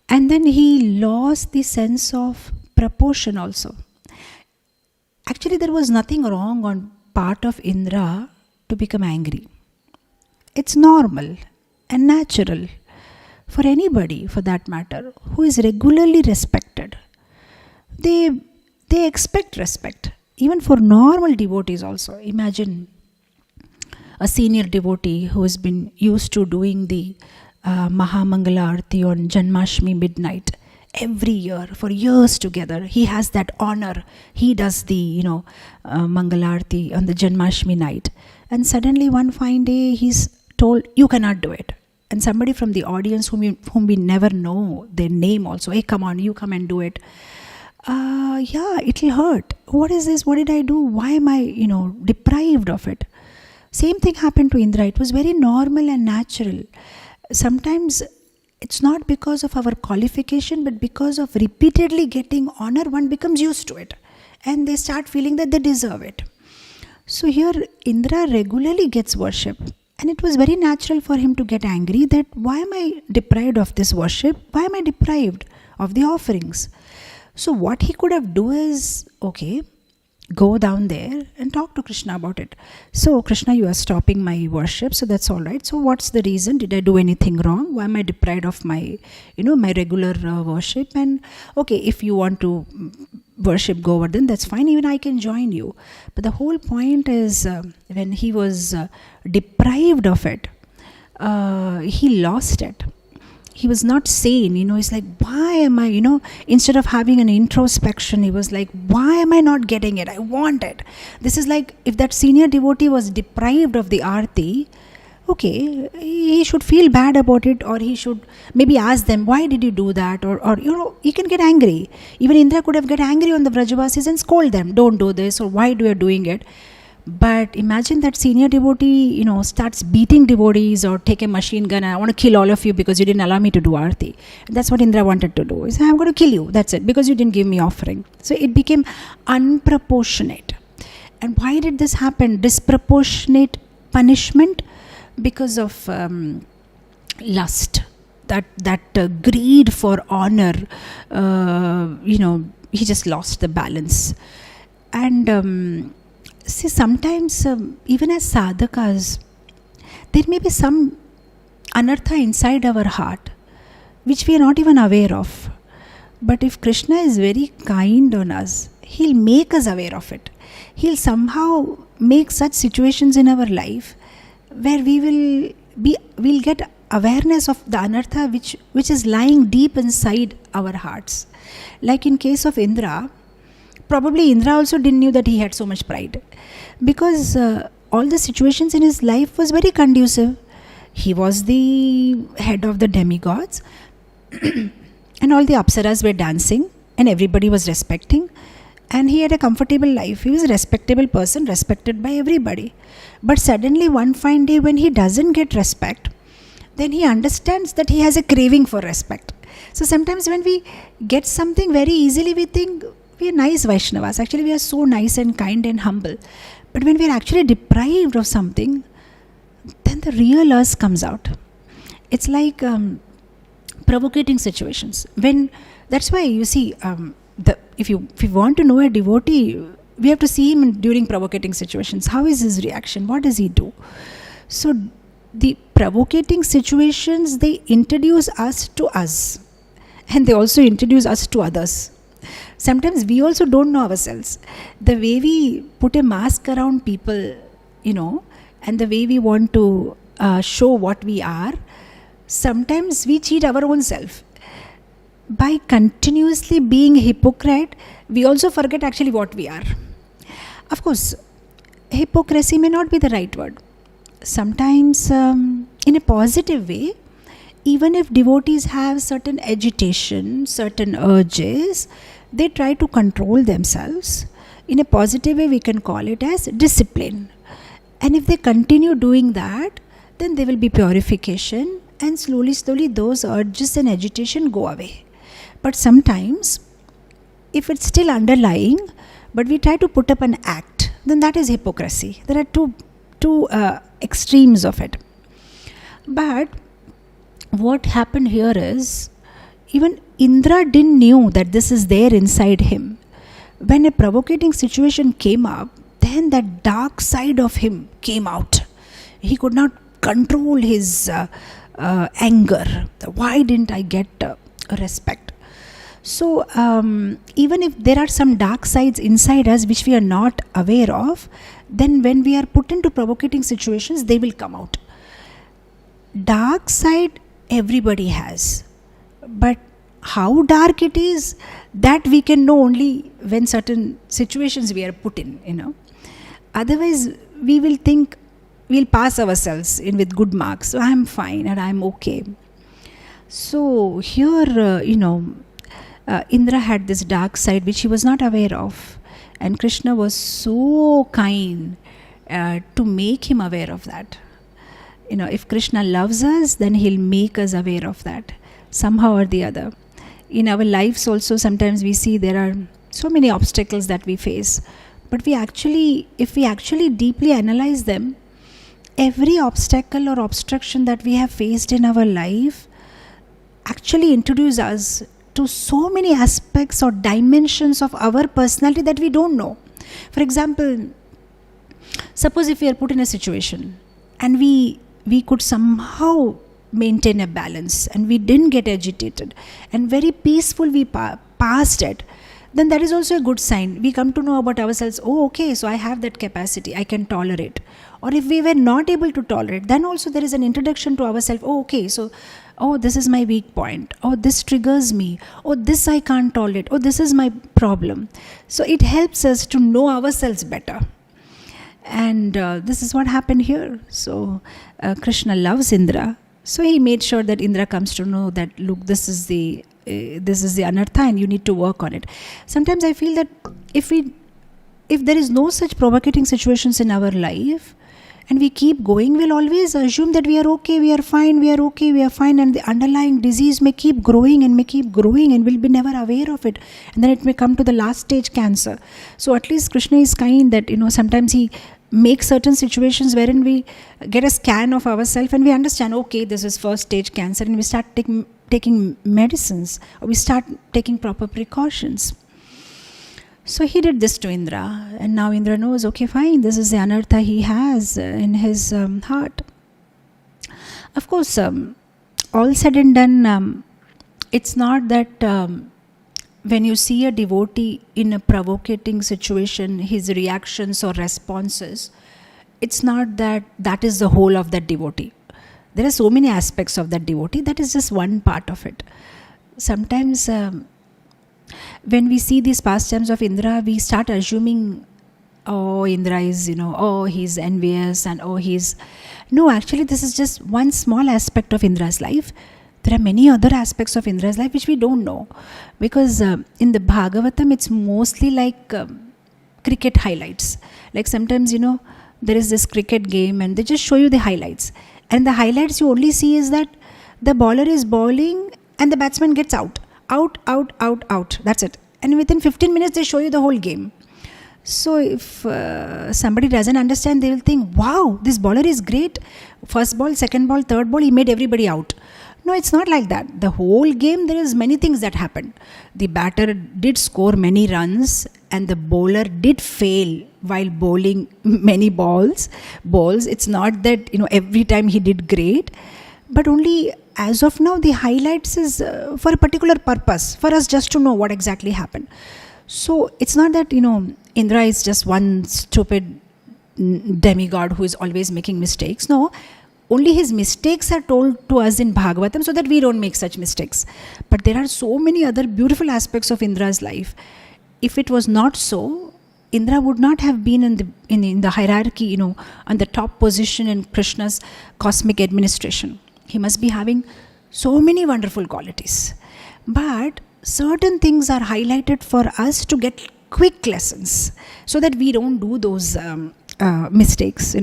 And then he lost the sense of proportion also. Actually, there was nothing wrong on part of Indra to become angry. It's normal and natural for anybody, for that matter, who is regularly respected. They expect respect, even for normal devotees also. Imagine a senior devotee who has been used to doing the Mahamangala Arti on Janmashtami midnight every year for years together. He has that honor. He does the Mangala Arti on the Janmashtami night, and suddenly one fine day he's told, you cannot do it. And somebody from the audience whom we never know their name also, hey, come on, you come and do it. Yeah, it'll hurt. What is this? What did I do? Why am I, deprived of it? Same thing happened to Indra. It was very normal and natural. Sometimes It's not because of our qualification, but because of repeatedly getting honor, one becomes used to it. And they start feeling that they deserve it. So here Indra regularly gets worship. And it was very natural for him to get angry that why am I deprived of this worship? Why am I deprived of the offerings? So what he could have done is, okay, go down there and talk to Krishna about it. So Krishna, you are stopping my worship, so that's all right. So what's the reason? Did I do anything wrong? Why am I deprived of my, my regular worship? And okay, if you want to worship Govardhan, that's fine, even I can join you. But the whole point is when he was deprived of it, he lost it. He was not sane, he's like, why am I, instead of having an introspection, he was like, why am I not getting it? I want it. This is like if that senior devotee was deprived of the arti, okay, he should feel bad about it, or he should maybe ask them, why did you do that? Or he can get angry. Even Indra could have get angry on the Vrajavasis and scold them, don't do this, or why do you doing it? But imagine that senior devotee, starts beating devotees or take a machine gun and I want to kill all of you because you didn't allow me to do arti. And that's what Indra wanted to do. He said, I'm going to kill you. That's it. Because you didn't give me offering. So it became unproportionate. And why did this happen? Disproportionate punishment because of lust. That greed for honor, he just lost the balance. And see, sometimes even as sadhakas, there may be some anartha inside our heart which we are not even aware of. But if Krishna is very kind on us, he'll make us aware of it. He'll somehow make such situations in our life where we'll get awareness of the anartha which is lying deep inside our hearts. Like in case of Indra, probably Indra also didn't know that he had so much pride, because all the situations in his life was very conducive. He was the head of the demigods and all the apsaras were dancing and everybody was respecting, and he had a comfortable life. He was a respectable person, respected by everybody. But suddenly one fine day when he doesn't get respect, then he understands that he has a craving for respect. So sometimes when we get something very easily, we think we are nice Vaishnavas. Actually, we are so nice and kind and humble. But when we are actually deprived of something, then the real us comes out. It's like provocating situations. That's why you see, if you want to know a devotee, we have to see him during provocating situations. How is his reaction? What does he do? So the provocating situations, they introduce us to us, and they also introduce us to others. Sometimes we also don't know ourselves. The way we put a mask around people, and the way we want to show what we are, sometimes we cheat our own self. By continuously being a hypocrite, we also forget actually what we are. Of course, hypocrisy may not be the right word. Sometimes, in a positive way, even if devotees have certain agitation, certain urges, they try to control themselves. In a positive way, we can call it as discipline. And if they continue doing that, then there will be purification, and slowly those urges and agitation go away. But sometimes, if it's still underlying, but we try to put up an act, then that is hypocrisy. There are two extremes of it. But what happened here is, even Indra didn't know that this is there inside him. When a provocating situation came up, then that dark side of him came out. He could not control his anger. Why didn't I get respect? So even if there are some dark sides inside us which we are not aware of, then when we are put into provocating situations, they will come out. Dark side everybody has, but how dark it is, that we can know only when certain situations we are put in, Otherwise, we will think we'll pass ourselves in with good marks. So I'm fine and I'm okay. So here, Indra had this dark side which he was not aware of. And Krishna was so kind to make him aware of that. If Krishna loves us, then he'll make us aware of that. somehow or the other. In our lives also, sometimes we see there are so many obstacles that we face, but if we actually deeply analyze them, every obstacle or obstruction that we have faced in our life actually introduce us to so many aspects or dimensions of our personality that we don't know. For example, suppose if we are put in a situation and we could somehow maintain a balance and we didn't get agitated and very peaceful we passed it, then that is also a good sign. We come to know about ourselves, oh okay, so I have that capacity, I can tolerate. Or if we were not able to tolerate, then also there is an introduction to ourselves, oh okay, so oh this is my weak point, oh this triggers me, oh this I can't tolerate, oh this is my problem. So it helps us to know ourselves better. And this is what happened here. So Krishna loves Indra, so he made sure that Indra comes to know that, look, this is the anartha and you need to work on it. Sometimes I feel that if there is no such provocating situations in our life and we keep going, we'll always assume that we are okay, we are fine, we are okay, we are fine, and the underlying disease may keep growing and we'll be never aware of it, and then it may come to the last stage, cancer. So at least Krishna is kind that, sometimes he makes certain situations wherein we get a scan of ourselves and we understand, okay, this is first stage cancer, and we start taking medicines, or we start taking proper precautions. So he did this to Indra, and now Indra knows, okay, fine, this is the anartha he has in his heart. Of course, all said and done, it's not that when you see a devotee in a provocating situation, his reactions or responses, it's not that is the whole of that devotee. There are so many aspects of that devotee. That is just one part of it. Sometimes when we see these pastimes of Indra, we start assuming, oh, Indra is, oh, he's envious, and oh, no, actually this is just one small aspect of Indra's life. There are many other aspects of Indra's life which we don't know, because in the Bhagavatam it's mostly like cricket highlights. Like sometimes, there is this cricket game and they just show you the highlights, and the highlights you only see is that the bowler is bowling and the batsman gets out, that's it. And within 15 minutes they show you the whole game. So if somebody doesn't understand, they will think, wow, this bowler is great, first ball, second ball, third ball, he made everybody out. No, it's not like that. The whole game, there is many things that happened. The batter did score many runs and the bowler did fail while bowling many balls. It's not that, every time he did great, but only as of now, the highlights is for a particular purpose, for us just to know what exactly happened. So it's not that, Indra is just one stupid demigod who is always making mistakes. No, only his mistakes are told to us in Bhagavatam so that we don't make such mistakes. But there are so many other beautiful aspects of Indra's life. If it was not so, Indra would not have been in the hierarchy, on the top position in Krishna's cosmic administration. He must be having so many wonderful qualities. But certain things are highlighted for us to get quick lessons so that we don't do those mistakes,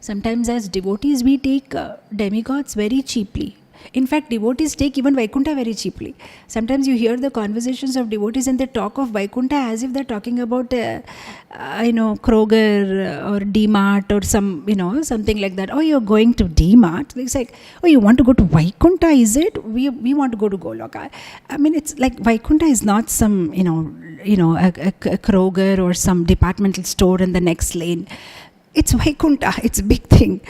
Sometimes as devotees, we take demigods very cheaply. In fact, devotees take even Vaikuntha very cheaply. Sometimes you hear the conversations of devotees and they talk of Vaikuntha as if they're talking about, Kroger or D-Mart or something like that. Oh, you're going to D-Mart? It's like, oh, you want to go to Vaikuntha, is it? We want to go to Goloka. I mean, it's like Vaikuntha is not some, a Kroger or some departmental store in the next lane. It's Vaikuntha, it's a big thing.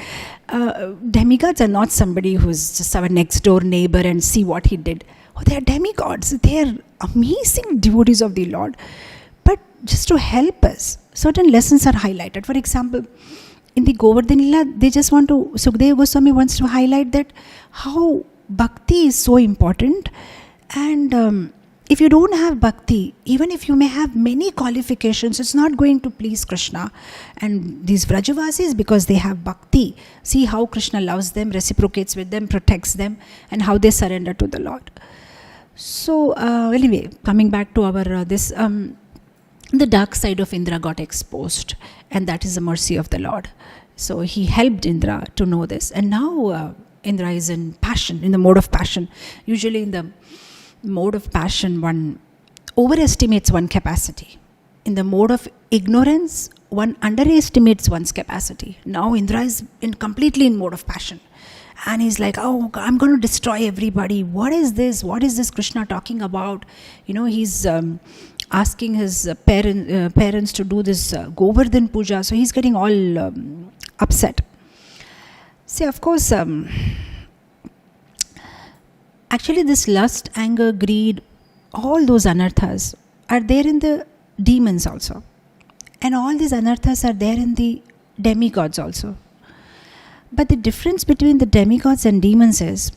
Demigods are not somebody who's just our next door neighbor and see what he did. Oh, they are demigods. They are amazing devotees of the Lord. But just to help us, certain lessons are highlighted. For example, in the Govardhan Lila, Sukadeva Goswami wants to highlight that how bhakti is so important. And if you don't have bhakti, even if you may have many qualifications, it's not going to please Krishna. And these Vrajavasis, because they have bhakti, see how Krishna loves them, reciprocates with them, protects them, and how they surrender to the Lord. So anyway, coming back to our the dark side of Indra got exposed, and that is the mercy of the Lord. So he helped Indra to know this. And now Indra is in passion, in the mode of passion. Usually in the mode of passion, one overestimates one's capacity. In the mode of ignorance, one underestimates one's capacity. Now Indra is completely in mode of passion. And he's like, oh, I'm going to destroy everybody. What is this? What is this Krishna talking about? He's asking his parents to do this Govardhan puja. So he's getting all upset. See, of course, actually this lust, anger, greed, all those anarthas are there in the demons also. And all these anarthas are there in the demigods also. But the difference between the demigods and demons is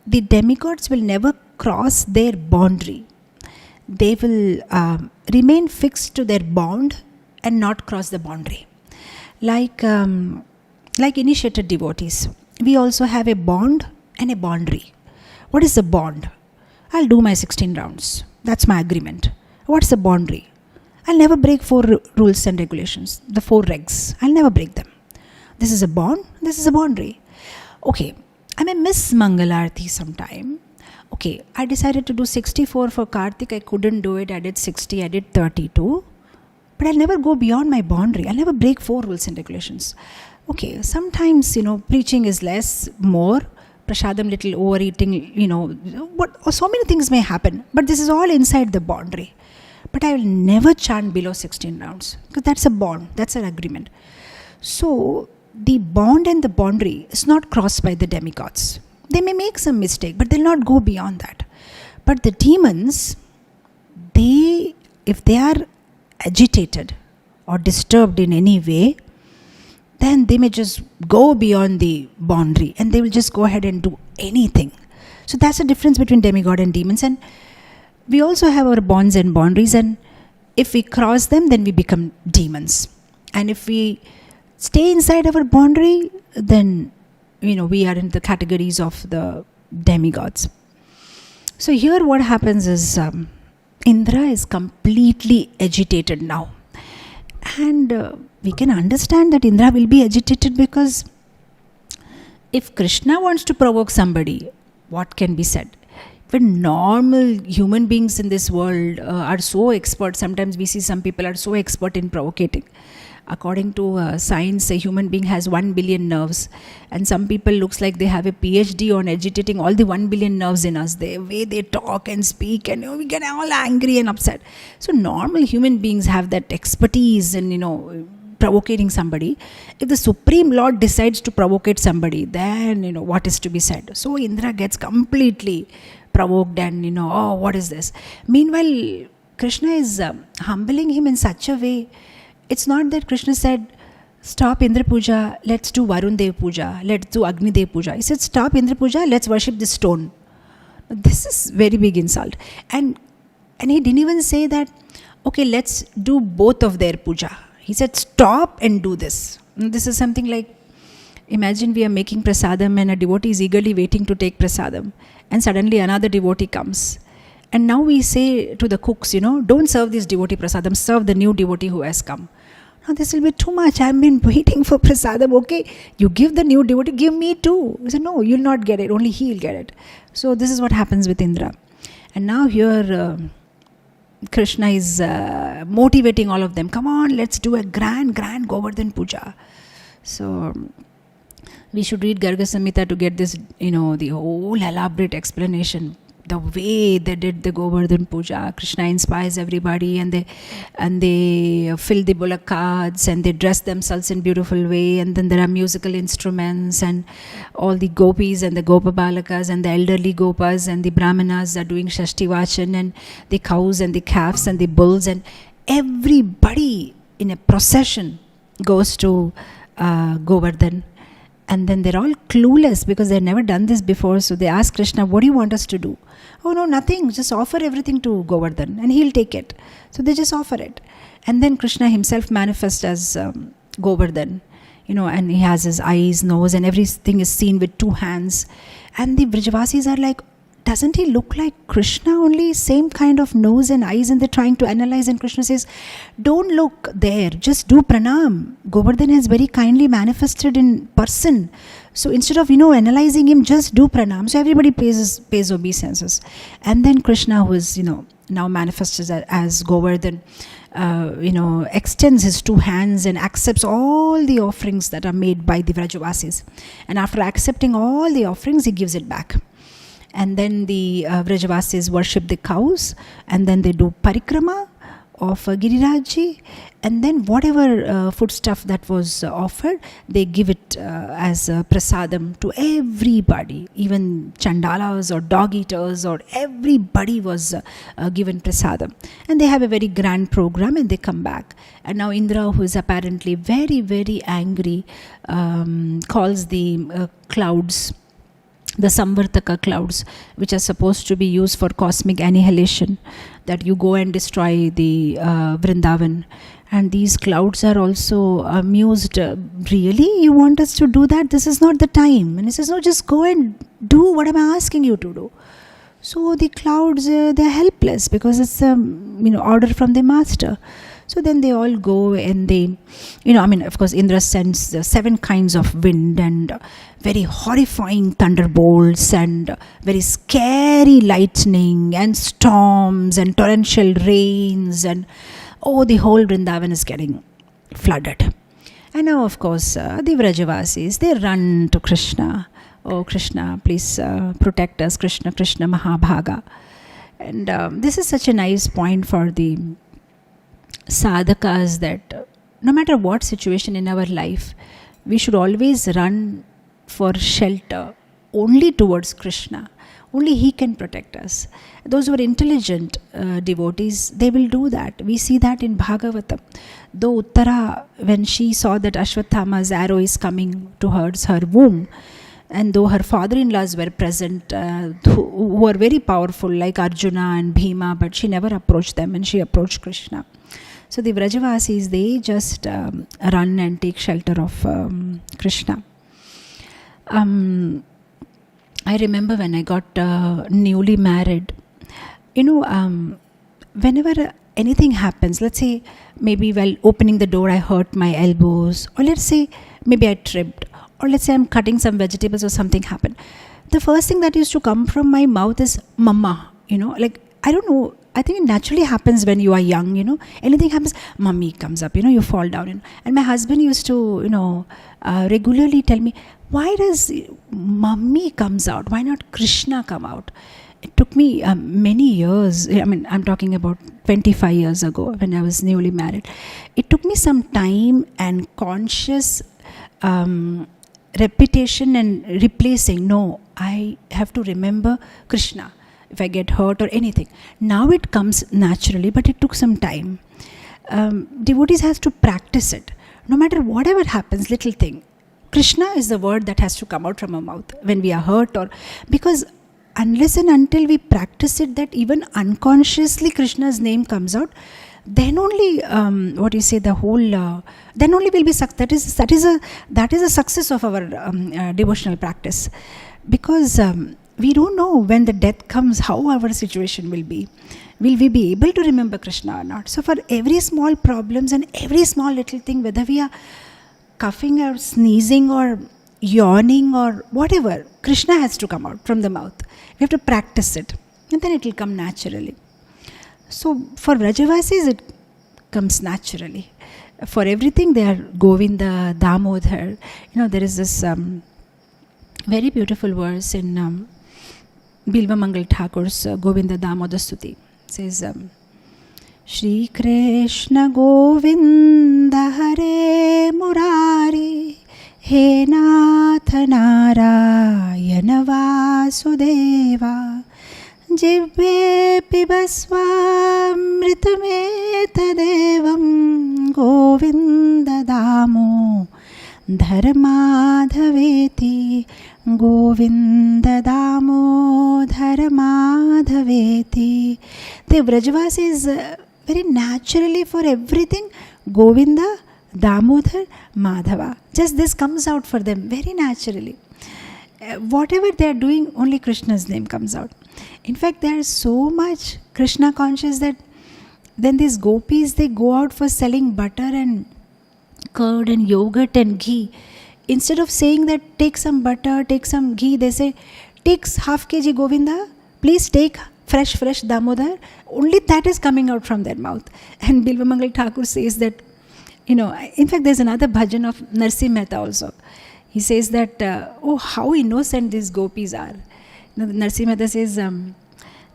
the demigods will never cross their boundary. They will remain fixed to their bond and not cross the boundary. Like initiated devotees, we also have a bond and a boundary. What is the bond? I'll do my 16 rounds. That's my agreement. What's the boundary? I'll never break 4 rules and regulations, the 4 regs. I'll never break them. This is a bond, this is a boundary. Okay, I may miss Mangalarti sometime. Okay, I decided to do 64 for Karthik. I couldn't do it. I did 60, I did 32. But I'll never go beyond my boundary. I'll never break 4 rules and regulations. Okay, sometimes, preaching is less, more. Prasadam little overeating, so many things may happen. But this is all inside the boundary. But I will never chant below 16 rounds. Because that's a bond, that's an agreement. So, the bond and the boundary is not crossed by the demigods. They may make some mistake, but they'll not go beyond that. But the demons, if they are agitated or disturbed in any way, then they may just go beyond the boundary and they will just go ahead and do anything. So that's the difference between demigod and demons. And we also have our bonds and boundaries, and if we cross them, then we become demons. And if we stay inside our boundary, then we are in the categories of the demigods. So here what happens is Indra is completely agitated now. And we can understand that Indra will be agitated because if Krishna wants to provoke somebody, what can be said? When normal human beings in this world are so expert, sometimes we see some people are so expert in provocating. According to science, a human being has 1 billion nerves, and some people looks like they have a PhD on agitating all the 1 billion nerves in us. The way they talk and speak, and we get all angry and upset. So normal human beings have that expertise in provoking somebody. If the Supreme Lord decides to provocate somebody, then what is to be said? So Indra gets completely provoked and oh, what is this? Meanwhile, Krishna is humbling him in such a way. It's not that Krishna said, stop Indra Puja, let's do Varun Dev Puja, let's do Agni Dev Puja. He said, stop Indra Puja, let's worship this stone. This is very big insult. And he didn't even say that, okay, let's do both of their puja. He said, stop and do this. And this is something like, imagine we are making prasadam and a devotee is eagerly waiting to take prasadam. And suddenly another devotee comes. And now we say to the cooks, don't serve this devotee prasadam, serve the new devotee who has come. Now this will be too much. I've been waiting for prasadam. Okay, you give the new devotee, give me too. He said, no, you'll not get it. Only he'll get it. So this is what happens with Indra. And now here Krishna is motivating all of them. Come on, let's do a grand Govardhan puja. So we should read Garga Samhita to get this, the whole elaborate explanation. The way they did the Govardhan puja, Krishna inspires everybody, and they fill the bullock carts and they dress themselves in beautiful way, and then there are musical instruments and all the gopis and the gopa balakas and the elderly gopas and the brahmanas are doing Shashti Vachan, and the cows and the calves and the bulls, and everybody in a procession goes to Govardhan. And then they're all clueless because they've never done this before. So they ask Krishna, what do you want us to do? Oh no, nothing. Just offer everything to Govardhan and he'll take it. So they just offer it. And then Krishna himself manifests as Govardhan, and he has his eyes, nose, and everything is seen with 2 hands. And the Vrajavasis are like, doesn't he look like Krishna only? Same kind of nose and eyes, and they're trying to analyze, and Krishna says, don't look there, just do pranam. Govardhan has very kindly manifested in person. So instead of, analyzing him, just do pranam. So everybody pays obeisances. And then Krishna, who is, now manifested as Govardhan, extends his two hands and accepts all the offerings that are made by the Vrajavasis. And after accepting all the offerings, he gives it back. And then the Vrajavasis worship the cows, and then they do parikrama of Girirajji, and then whatever foodstuff that was offered, they give it as prasadam to everybody, even chandalas or dog eaters, or everybody was given prasadam. And they have a very grand program, and they come back. And now Indra, who is apparently very, very angry, calls the clouds, the Samvartaka clouds, which are supposed to be used for cosmic annihilation, that you go and destroy the Vrindavan. And these clouds are also amused. Really? You want us to do that? This is not the time. And he says, no, just go and do what I'm asking you to do. So the clouds, they're helpless because it's order from the master. So then they all go and they, of course, Indra sends 7 kinds of wind and very horrifying thunderbolts and very scary lightning and storms and torrential rains, and the whole Vrindavan is getting flooded. And now, of course, the Vrajavasis, they run to Krishna. Oh, Krishna, please protect us, Krishna, Krishna Mahabhaga. And this is such a nice point for the sadhakas, that no matter what situation in our life, we should always run for shelter only towards Krishna. Only He can protect us. Those who are intelligent devotees, they will do that. We see that in Bhagavatam. Though Uttara, when she saw that Ashwathama's arrow is coming towards her womb, and though her father-in-laws were present, who were very powerful, like Arjuna and Bhima, but she never approached them, and she approached Krishna. So the Vrajavasis, they just run and take shelter of Krishna. I remember when I got newly married, whenever anything happens, let's say maybe while opening the door I hurt my elbows, or let's say maybe I tripped, or let's say I'm cutting some vegetables or something happened, the first thing that used to come from my mouth is mama. I don't know, I think it naturally happens when you are young. Anything happens, mummy comes up, you fall down. And my husband used to regularly tell me, why does mummy comes out, why not Krishna come out? It took me many years. I'm talking about 25 years ago when I was newly married. It took me some time and conscious repetition and replacing. No, I have to remember Krishna if I get hurt or anything. Now it comes naturally, but it took some time. Devotees has to practice it. No matter whatever happens, little thing, Krishna is the word that has to come out from our mouth when we are hurt, or because unless and until we practice it, that even unconsciously Krishna's name comes out, then only the whole then only will be that is a success of our devotional practice. Because we don't know when the death comes how our situation will be. Will we be able to remember Krishna or not? So for every small problems and every small little thing, whether we are coughing or sneezing or yawning or whatever, Krishna has to come out from the mouth. We have to practice it, and then it will come naturally. So for Vrajavasis, it comes naturally. For everything, they are Govinda, Damodhar. There is this very beautiful verse in Bilva Mangal Thakur's Govinda Damodar Stuti. It says, Shri Krishna Govinda Hare Murari He Nath Narayana Vasudeva Jibbe Pibasvamritameetadevam Govinda Damo Dharmadhaveti Govinda Damo Dharmadhaveti. The Vrajavasis very naturally for everything, Govinda, Damodhar, Madhava. Just this comes out for them very naturally. whatever they are doing, only Krishna's name comes out. In fact, they are so much Krishna conscious that then these gopis, they go out for selling butter and curd and yogurt and ghee. Instead of saying that take some butter, take some ghee, they say take half kg Govinda, please take fresh Damodar. Only that is coming out from their mouth. And Bilvamangal Thakur says that, in fact there's another bhajan of Narsi Mehta also. He says that, oh, how innocent these gopis are. Narsi Mehta says,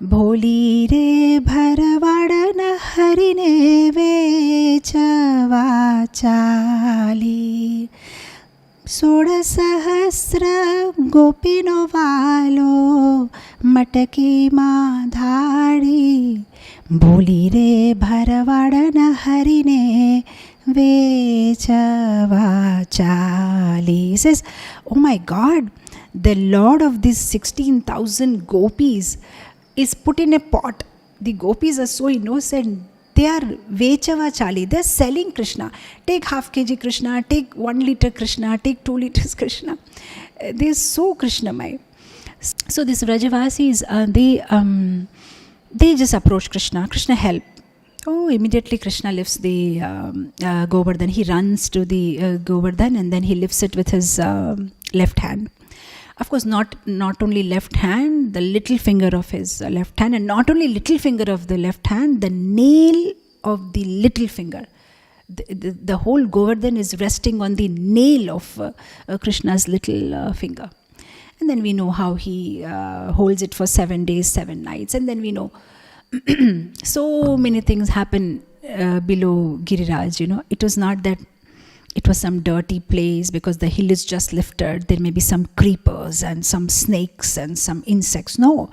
Bholi re bharavadana harine vechava chali Sodasahasra gopino valo mataki madhari Bholi re bharavadana harine vechava chali. He says, oh my God, the Lord of these 16,000 gopis is put in a pot. The gopis are so innocent. They are vechava chali. They are selling Krishna. Take half kg Krishna, take 1 liter Krishna, take 2 liters Krishna. They are so Krishnamay. So these Vrajavasis, they just approach Krishna. Krishna, help. Oh, immediately Krishna lifts the Govardhan. He runs to the Govardhan and then he lifts it with his left hand. Of course, not only left hand, the little finger of his left hand, and not only little finger of the left hand, the nail of the little finger. The whole Govardhan is resting on the nail of Krishna's little finger. And then we know how he holds it for 7 days, 7 nights. And then we know so many things happen below Giriraj. It was not that it was some dirty place because the hill is just lifted. There may be some creepers and some snakes and some insects. No,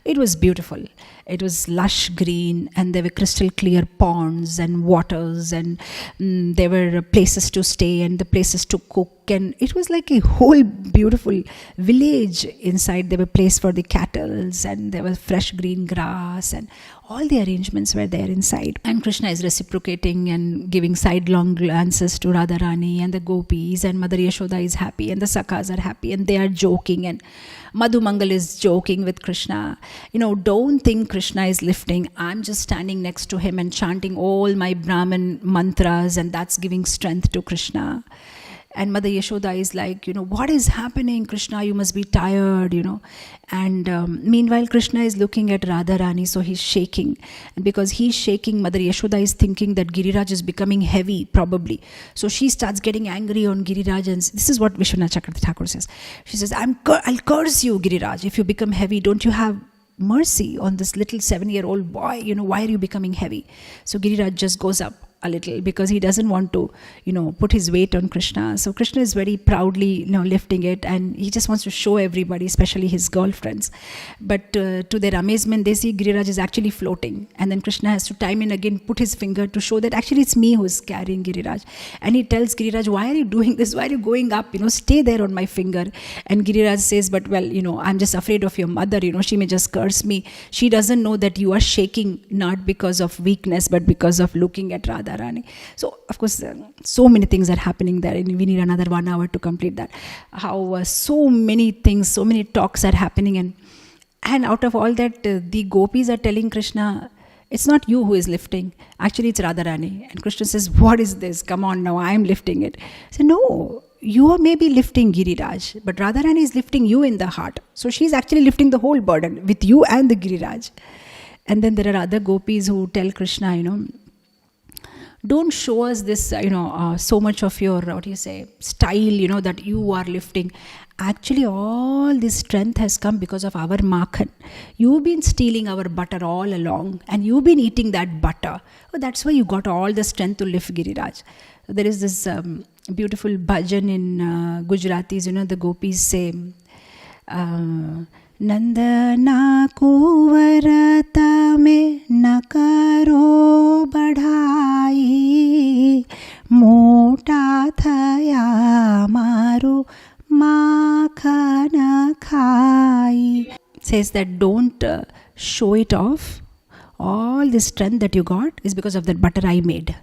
it was beautiful. It was lush green and there were crystal clear ponds and waters and there were places to stay and the places to cook. And it was like a whole beautiful village inside. There were places for the cattle and there was fresh green grass and all the arrangements were there inside. And Krishna is reciprocating and giving sidelong glances to Radharani and the gopis, and Mother Yashoda is happy and the Sakhas are happy and they are joking, and Madhu Mangal is joking with Krishna. Don't think Krishna is lifting. I'm just standing next to him and chanting all my Brahman mantras, and that's giving strength to Krishna. And Mother Yashoda is like, what is happening, Krishna? You must be tired, And meanwhile, Krishna is looking at Radharani, so he's shaking. And because he's shaking, Mother Yashoda is thinking that Giriraj is becoming heavy, probably. So she starts getting angry on Giriraj. And this is what Vishwanath Chakravarti Thakur says. She says, I'll curse you, Giriraj. If you become heavy, don't you have mercy on this little 7-year-old boy? Why are you becoming heavy? So Giriraj just goes up a little because he doesn't want to, put his weight on Krishna. So Krishna is very proudly, lifting it, and he just wants to show everybody, especially his girlfriends. But to their amazement, they see Giriraj is actually floating, and then Krishna has to time and again put his finger to show that actually it's me who's carrying Giriraj. And he tells Giriraj, why are you doing this? Why are you going up? Stay there on my finger. And Giriraj says, but well, I'm just afraid of your mother. She may just curse me. She doesn't know that you are shaking not because of weakness, but because of looking at Radha Rani. So of course so many things are happening there, and we need another 1 hour to complete that. How so many things, so many talks are happening, and out of all that, the gopis are telling Krishna, it's not you who is lifting, actually it's Radharani. And Krishna says, what is this? Come on now, I am lifting it. So no, you are maybe lifting Giriraj, but Radharani is lifting you in the heart. So she is actually lifting the whole burden with you and the Giriraj. And then there are other gopis who tell Krishna, don't show us this, so much of your, style, that you are lifting. Actually, all this strength has come because of our makhan. You've been stealing our butter all along, and you've been eating that butter. Oh, that's why you got all the strength to lift Giriraj. So there is this beautiful bhajan in Gujaratis, the gopis say, नंदना कुंवरता में न करो बढ़ाई मोटा थया मारो माखन खाई. Says that don't show it off. All the strength that you got is because of that butter I made.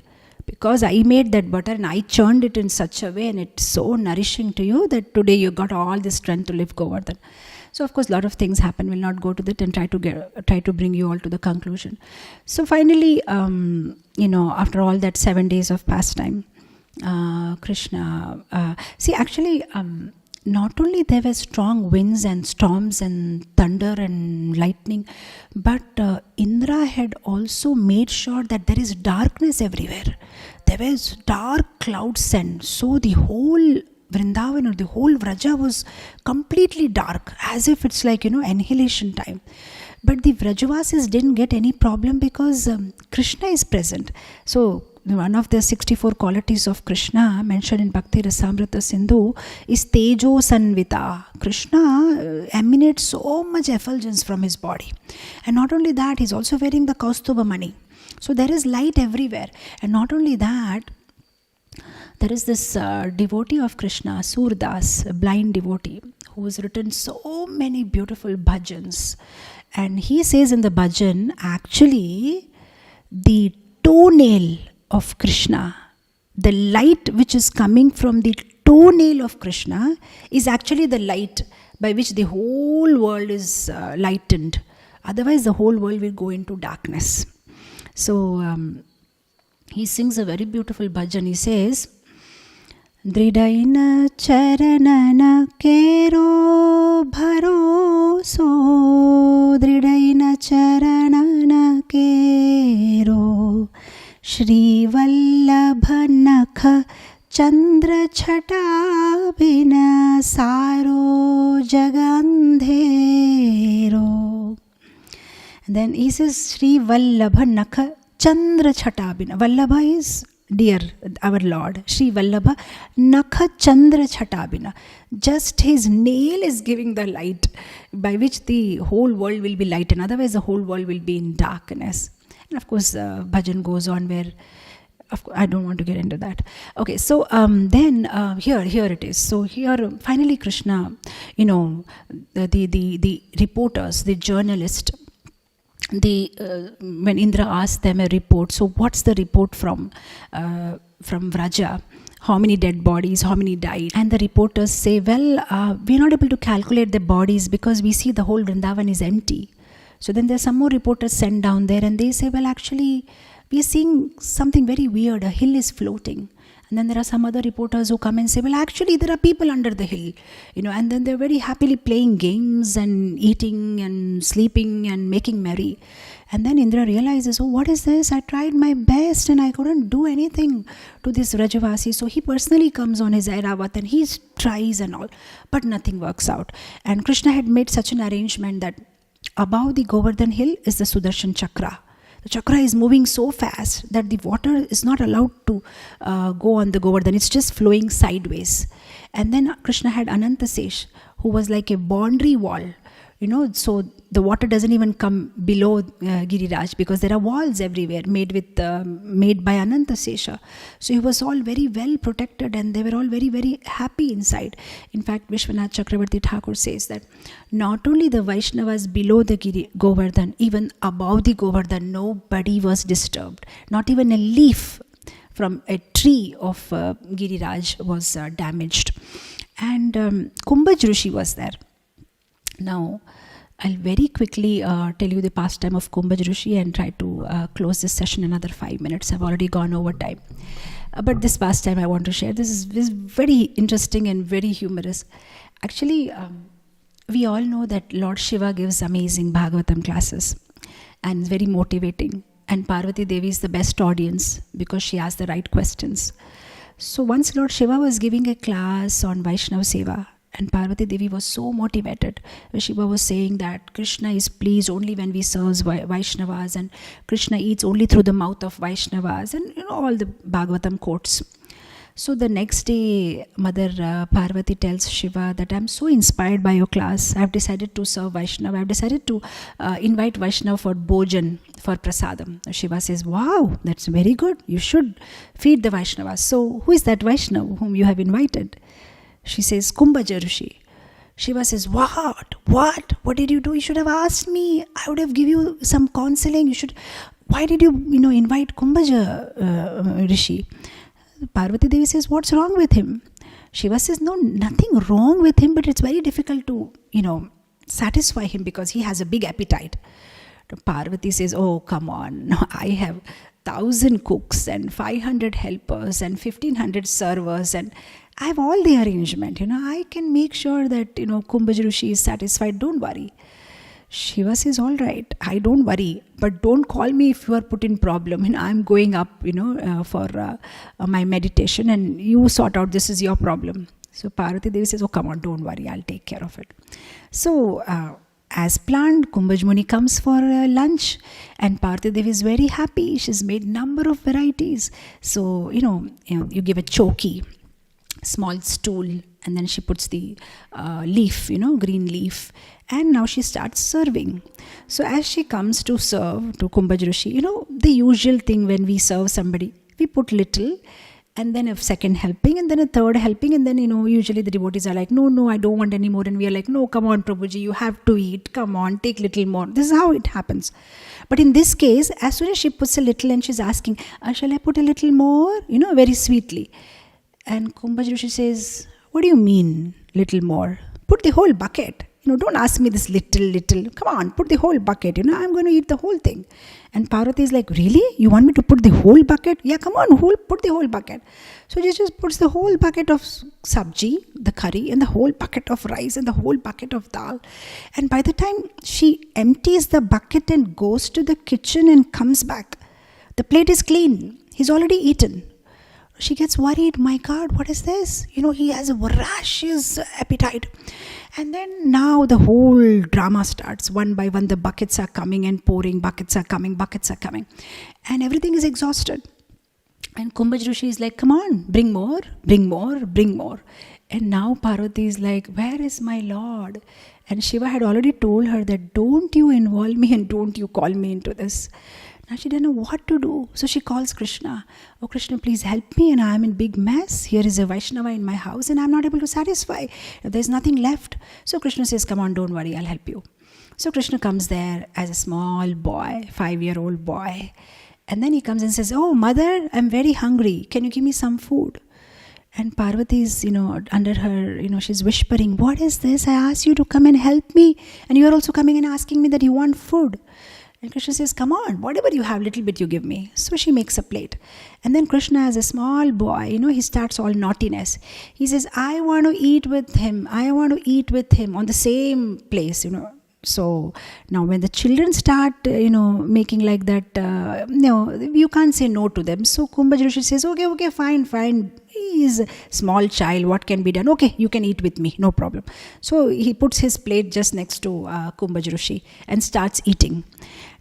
because I made that butter and I churned it in such a way and it's so nourishing to you that today you got all the strength to live Govardhan. So of course a lot of things happen. We'll not go to that and try to bring you all to the conclusion. So finally, after all that 7 days of pastime, Krishna, not only there were strong winds and storms and thunder and lightning, but Indra had also made sure that there is darkness everywhere. There was dark clouds, and so the whole Vrindavan or the whole Vraja was completely dark, as if it's like, annihilation time. But the Vrajavasis didn't get any problem because Krishna is present. So one of the 64 qualities of Krishna mentioned in Bhakti Rasamrita Sindhu is Tejo Sanvita. Krishna emanates so much effulgence from his body. And not only that, he's also wearing the Kaustubha Mani. So there is light everywhere. And not only that, there is this devotee of Krishna, Surdas, a blind devotee, who has written so many beautiful bhajans. And he says in the bhajan, actually, the toenail of Krishna, the light which is coming from the toenail of Krishna is actually the light by which the whole world is lightened. Otherwise, the whole world will go into darkness. So, he sings a very beautiful bhajan. He says, Dridaina charanana kero bharoso, Dridaina charanana kero, Shri Vallabha Nakha Chandra Chata Bina Saro Jagandhero. And then he says, Shri Vallabha Nakha Chandra Chata Bina. Vallabha is dear, our Lord. Shri Vallabha Nakha Chandra Chatabina. Just his nail is giving the light by which the whole world will be lightened. Otherwise the whole world will be in darkness. And of course bhajan goes on where, of course, I don't want to get into that. Okay, so then here it is. So here finally Krishna, the reporters, the journalists, when Indra asked them a report, so what's the report from Vraja? How many dead bodies, how many died? And the reporters say, well, we're not able to calculate the bodies because we see the whole Vrindavan is empty. So then there's some more reporters sent down there and they say, well, actually, we are seeing something very weird. A hill is floating. And then there are some other reporters who come and say, well, actually, there are people under the hill. And then they're very happily playing games and eating and sleeping and making merry. And then Indra realizes, oh, what is this? I tried my best and I couldn't do anything to this Vrajavasi. So he personally comes on his Airavat and he tries and all. But nothing works out. And Krishna had made such an arrangement that above the Govardhan hill is the Sudarshan Chakra. The chakra is moving so fast that the water is not allowed to go on the Govardhan. It's just flowing sideways. And then Krishna had Anantasesh, who was like a boundary wall. So the water doesn't even come below Giriraj because there are walls everywhere made by Anantasesha. So he was all very well protected and they were all very, very happy inside. In fact, Vishwanath Chakravarti Thakur says that not only the Vaishnavas below the Govardhan, even above the Govardhan, nobody was disturbed. Not even a leaf from a tree of Giriraj was damaged. And Kumbhaj Rishi was there. Now, I'll very quickly tell you the pastime of Kumbhaj Rishi and try to close this session in another 5 minutes. I've already gone over time. But this pastime I want to share. This is very interesting and very humorous. Actually, we all know that Lord Shiva gives amazing Bhagavatam classes and it's very motivating. And Parvati Devi is the best audience because she asks the right questions. So once Lord Shiva was giving a class on Vaishnava Seva, and Parvati Devi was so motivated. Shiva was saying that Krishna is pleased only when we serve Vaishnavas and Krishna eats only through the mouth of Vaishnavas and all the Bhagavatam quotes. So the next day, Mother Parvati tells Shiva that I'm so inspired by your class. I've decided to serve Vaishnava. I've decided to invite Vaishnava for Bhojan, for Prasadam. Shiva says, wow, that's very good. You should feed the Vaishnavas. So who is that Vaishnava whom you have invited? She says, Kumbhaja Rishi. Shiva says, what? What did you do? You should have asked me. I would have given you some counseling. why did you, invite Kumbhaja Rishi? Parvati Devi says, what's wrong with him? Shiva says, no, nothing wrong with him, but it's very difficult to, satisfy him because he has a big appetite. Parvati says, oh, come on, I have 1,000 cooks and 500 helpers and 1,500 servers, and I have all the arrangement. I can make sure that, Kumbhaja Rishi is satisfied. Don't worry. Shiva says, all right, I don't worry, but don't call me if you are put in problem. I'm going up, for my meditation, and you sort out, this is your problem. So Parvati Devi says, oh, come on, don't worry, I'll take care of it. So, as planned, Kumbhaja Muni comes for lunch, and Parvati Devi is very happy. She's made number of varieties. So, you give a choki, small stool, and then she puts the leaf, green leaf, and now she starts serving. So as she comes to serve to Kumbhaja Rishi, the usual thing when we serve somebody, we put little, and then a second helping, and then a third helping, and then, usually the devotees are like, no, I don't want any more, and we are like, no, come on, Prabhuji, you have to eat, come on, take little more. This is how it happens. But in this case, as soon as she puts a little and she's asking, shall I put a little more, very sweetly. And Kumbhaja Rishi says, what do you mean, little more? Put the whole bucket. Don't ask me this little. Come on, put the whole bucket. I'm going to eat the whole thing. And Parvati is like, really? You want me to put the whole bucket? Yeah, come on, put the whole bucket. So she just puts the whole bucket of sabji, the curry, and the whole bucket of rice, and the whole bucket of dal. And by the time she empties the bucket and goes to the kitchen and comes back, the plate is clean. He's already eaten. She gets worried, my God, what is this? He has a voracious appetite. And then now the whole drama starts. One by one, the buckets are coming and pouring, buckets are coming. And everything is exhausted. And Kumbhaja Rishi is like, come on, bring more. And now Parvati is like, where is my Lord? And Shiva had already told her that don't you involve me and don't you call me into this. Now she didn't know what to do. So she calls Krishna. Oh, Krishna, please help me, and I am in big mess. Here is a Vaishnava in my house and I am not able to satisfy. There's nothing left. So Krishna says, come on, don't worry, I'll help you. So Krishna comes there as a small boy, 5-year-old boy. And then he comes and says, oh, mother, I'm very hungry. Can you give me some food? And Parvati is, under her, she's whispering, what is this? I asked you to come and help me. And you are also coming and asking me that you want food. And Krishna says, come on, whatever you have, little bit you give me. So she makes a plate. And then Krishna, as a small boy, he starts all naughtiness. He says, I want to eat with him on the same place, So now when the children start, making like that, you can't say no to them. So Kumbhaja Rishi says, okay, fine. He is a small child. What can be done? Okay, you can eat with me. No problem. So he puts his plate just next to Kumbhaja Rishi and starts eating.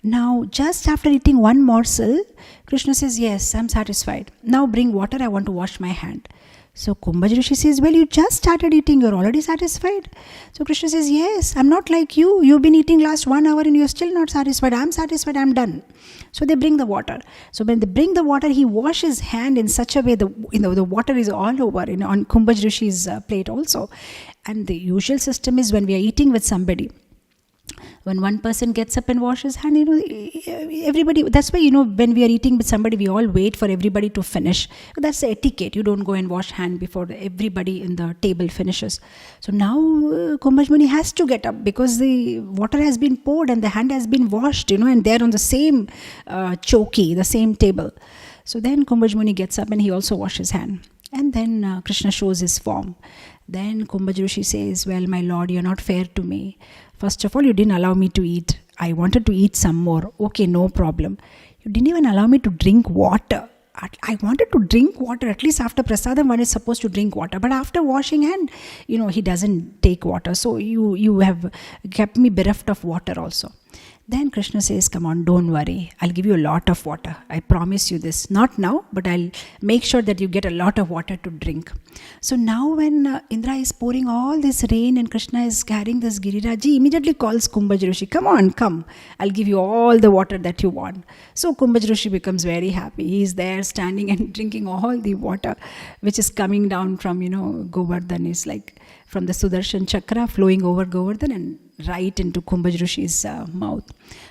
Now, just after eating one morsel, Krishna says, yes, I'm satisfied. Now bring water. I want to wash my hand. So Kumbhaja Rishi says, well, you just started eating, you're already satisfied. So Krishna says, yes, I'm not like you. You've been eating last 1 hour and you're still not satisfied. I'm satisfied, I'm done. So they bring the water. So when they bring the water, he washes his hand in such a way, the water is all over, on Kumbhaja Rishi's plate also. And the usual system is when we are eating with somebody, when one person gets up and washes hand, everybody, that's why, when we are eating with somebody, we all wait for everybody to finish. That's the etiquette. You don't go and wash hand before everybody in the table finishes. So now Kumbhaja Muni has to get up because the water has been poured and the hand has been washed, and they're on the same choki, the same table. So then Kumbhaja Muni gets up and he also washes hand. And then Krishna shows his form. Then Kumbhaja Rishi says, well, my Lord, you're not fair to me. First of all, you didn't allow me to eat. I wanted to eat some more. Okay, no problem. You didn't even allow me to drink water. I wanted to drink water. At least after prasadam, one is supposed to drink water. But after washing hand, he doesn't take water. So you have kept me bereft of water also. Then Krishna says, come on, don't worry. I'll give you a lot of water. I promise you this. Not now, but I'll make sure that you get a lot of water to drink. So now when Indra is pouring all this rain and Krishna is carrying this Giriraj, he immediately calls Kumbhaja Rishi, come on, come. I'll give you all the water that you want. So Kumbhaja Rishi becomes very happy. He is there standing and drinking all the water which is coming down from, Govardhan. Is like from the Sudarshan Chakra flowing over Govardhan and right into Kumbhaj Rishi's mouth.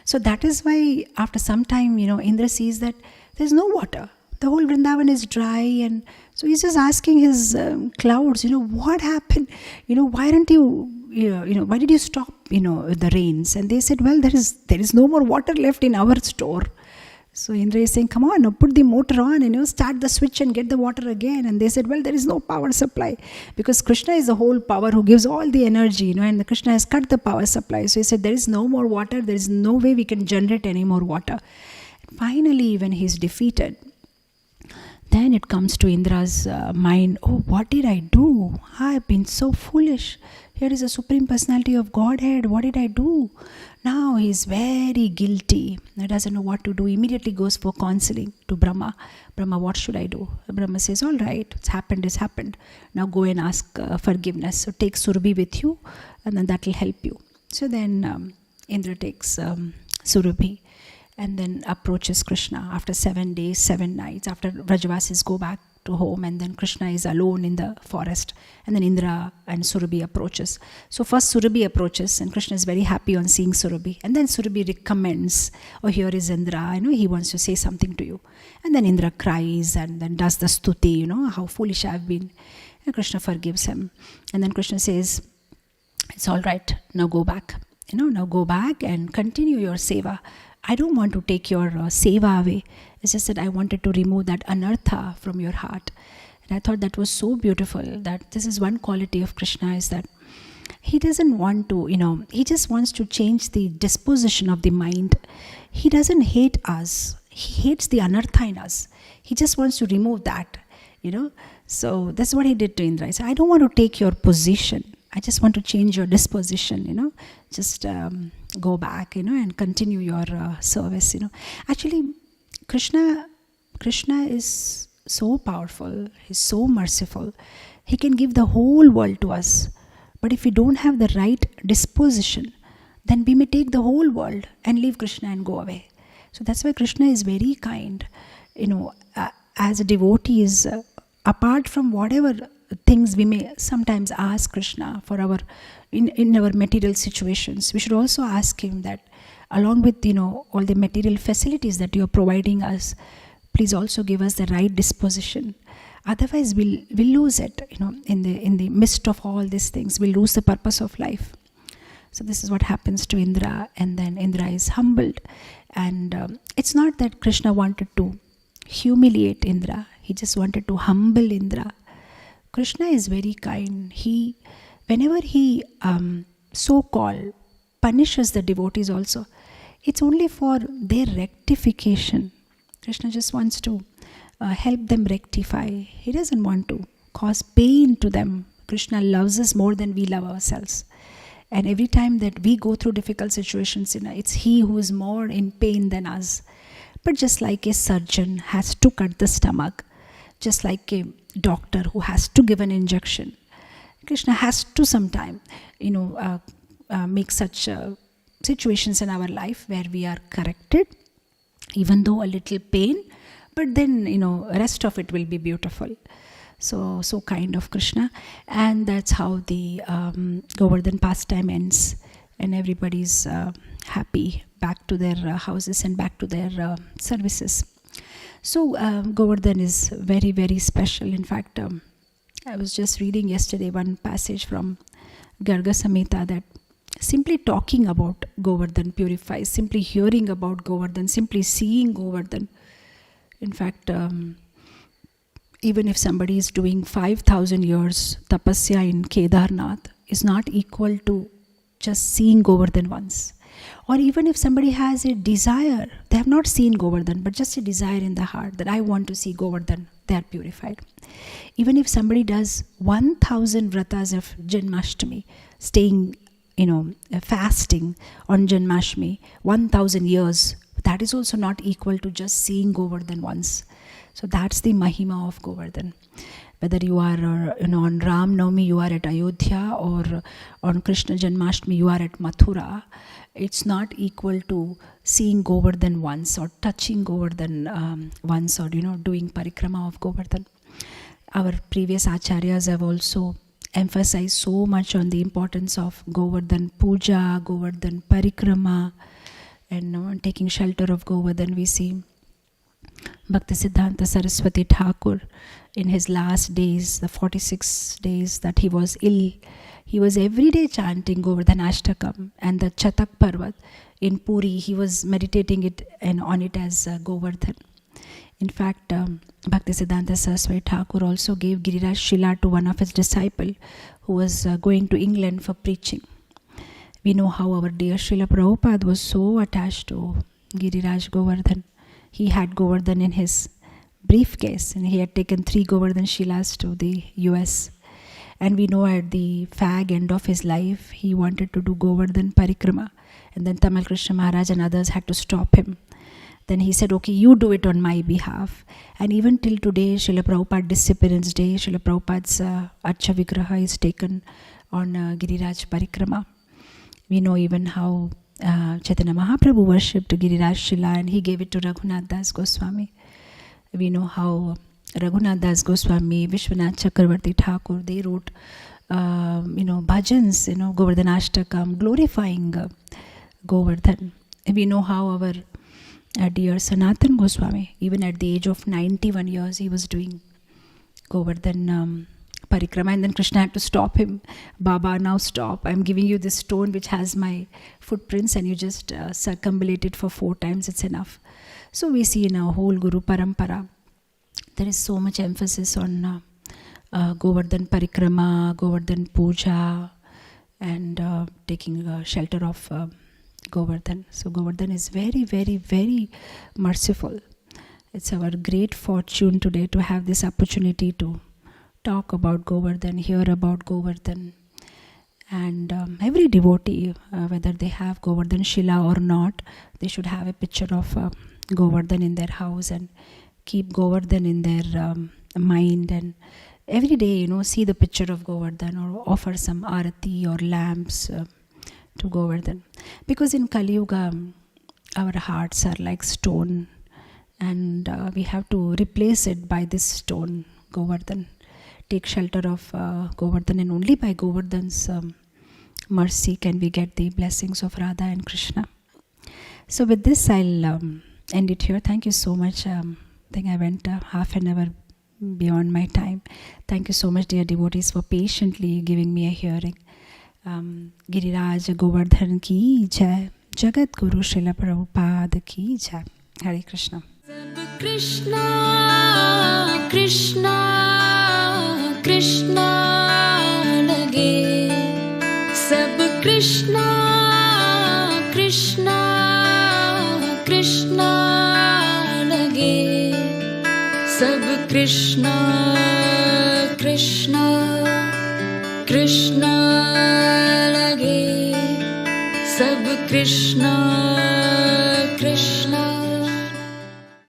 So that is why after some time, Indra sees that there's no water. The whole Vrindavan is dry, and so he's just asking his clouds, what happened? Why aren't you, why did you stop, the rains? And they said, well, there is no more water left in our store. So Indra is saying, come on, now put the motor on and start the switch and get the water again. And they said, well, there is no power supply, because Krishna is the whole power who gives all the energy, and Krishna has cut the power supply. So he said, there is no more water, there is no way we can generate any more water. And finally, when he is defeated, then it comes to Indra's mind, oh, what did I do? I have been so foolish. Here is a Supreme Personality of Godhead. What did I do? Now he is very guilty. He doesn't know what to do. Immediately goes for counseling to Brahma. Brahma, what should I do? Brahma says, all right, it's happened. Now go and ask forgiveness. So take Surabhi with you, and then that will help you. So then Indra takes Surabhi and then approaches Krishna after 7 days, 7 nights, after Vrajavasis go back to home, and then Krishna is alone in the forest, and then Indra and Surabhi approaches. So first Surabhi approaches, and Krishna is very happy on seeing Surabhi, and then Surabhi recommends, oh, here is Indra, he wants to say something to you. And then Indra cries and then does the stuti, how foolish I have been. And Krishna forgives him. And then Krishna says, it's all right, now go back. Now go back and continue your seva. I don't want to take your seva away. It's just that I wanted to remove that anartha from your heart. And I thought that was so beautiful, that this is one quality of Krishna, is that he doesn't want to, he just wants to change the disposition of the mind. He doesn't hate us. He hates the anartha in us. He just wants to remove that, So that's what he did to Indra. He said, I don't want to take your position. I just want to change your disposition, just go back, and continue your service, Actually, Krishna is so powerful. He's so merciful. He can give the whole world to us. But if we don't have the right disposition, then we may take the whole world and leave Krishna and go away. So that's why Krishna is very kind. As a devotee, apart from whatever things we may sometimes ask Krishna for in our material situations, we should also ask him that along with all the material facilities that you are providing us, please also give us the right disposition. Otherwise we'll lose it, in the midst of all these things, we'll lose the purpose of life. So this is what happens to Indra, and then Indra is humbled. And it's not that Krishna wanted to humiliate Indra, he just wanted to humble Indra. Krishna is very kind. Whenever he so-called punishes the devotees also, it's only for their rectification. Krishna just wants to help them rectify. He doesn't want to cause pain to them. Krishna loves us more than we love ourselves. And every time that we go through difficult situations, it's he who is more in pain than us. But just like a surgeon has to cut the stomach, just like a doctor who has to give an injection, Krishna has to sometime, make such situations in our life where we are corrected, even though a little pain, but then, rest of it will be beautiful. So kind of Krishna. And that's how the Govardhan pastime ends, and everybody's happy, back to their houses and back to their services. So Govardhan is very, very special. In fact, I was just reading yesterday one passage from Garga Samhita that simply talking about Govardhan purifies, simply hearing about Govardhan, simply seeing Govardhan. In fact, even if somebody is doing 5,000 years tapasya in Kedarnath, is not equal to just seeing Govardhan once. Or even if somebody has a desire, they have not seen Govardhan, but just a desire in the heart that I want to see Govardhan, they are purified. Even if somebody does 1,000 vratas of Janmashtami, staying, fasting on Janmashtami, 1,000 years, that is also not equal to just seeing Govardhan once. So that's the Mahima of Govardhan. Whether you are on Ram Navami, you are at Ayodhya, or on Krishna Janmashtami, you are at Mathura, it's not equal to seeing Govardhan once, or touching Govardhan once, or doing parikrama of Govardhan. Our previous acharyas have also emphasize so much on the importance of Govardhan Puja, Govardhan Parikrama, and taking shelter of Govardhan. We see Bhaktisiddhanta Saraswati Thakur in his last days, the 46 days that he was ill, he was every day chanting Govardhan Ashtakam, and the Chatak Parvat in Puri, he was meditating it and on it as Govardhan. In fact, Bhaktisiddhanta Saraswati Thakur also gave Giriraj Shila to one of his disciples who was going to England for preaching. We know how our dear Srila Prabhupada was so attached to Giriraj Govardhan. He had Govardhan in his briefcase, and he had taken 3 Govardhan Shilas to the US. And we know at the fag end of his life, he wanted to do Govardhan Parikrama. And then Tamal Krishna Maharaj and others had to stop him. Then he said, okay, you do it on my behalf. And even till today, Srila Prabhupada Disappearance Day, Srila Prabhupada's Archa Vigraha is taken on Giriraj Parikrama. We know even how Chaitanya Mahaprabhu worshipped Giriraj Shila, and he gave it to Raghunath Das Goswami. We know how Raghunath Das Goswami, Vishwanath Chakravarti Thakur, they wrote bhajans, Govardhan Ashtakam, glorifying Govardhan. And we know how our dear Sanatan Goswami, even at the age of 91 years, he was doing Govardhan Parikrama, and then Krishna had to stop him. Baba, now stop. I'm giving you this stone which has my footprints, and you just circumambulate it for 4 times, it's enough. So we see in our whole Guru Parampara, there is so much emphasis on Govardhan Parikrama, Govardhan Puja, and taking shelter of Govardhan. So Govardhan is very, very, very merciful. It's our great fortune today to have this opportunity to talk about Govardhan, hear about Govardhan. And every devotee, whether they have Govardhan Shila or not, they should have a picture of Govardhan in their house and keep Govardhan in their mind. And every day, see the picture of Govardhan, or offer some arati or lamps to Govardhan. Because in Kali Yuga, our hearts are like stone, and we have to replace it by this stone, Govardhan. Take shelter of Govardhan, and only by Govardhan's mercy can we get the blessings of Radha and Krishna. So with this, I'll end it here. Thank you so much. I think I went half an hour beyond my time. Thank you so much, dear devotees, for patiently giving me a hearing. Giriraj Govardhan ki jai, Jagat Guru Srila Prabhupada ki jai. Hare Krishna. Krishna, Krishna, Krishna lage. Sab Krishna, Krishna, Krishna lage. Sab Krishna, Krishna, Krishna lage. Sab Krishna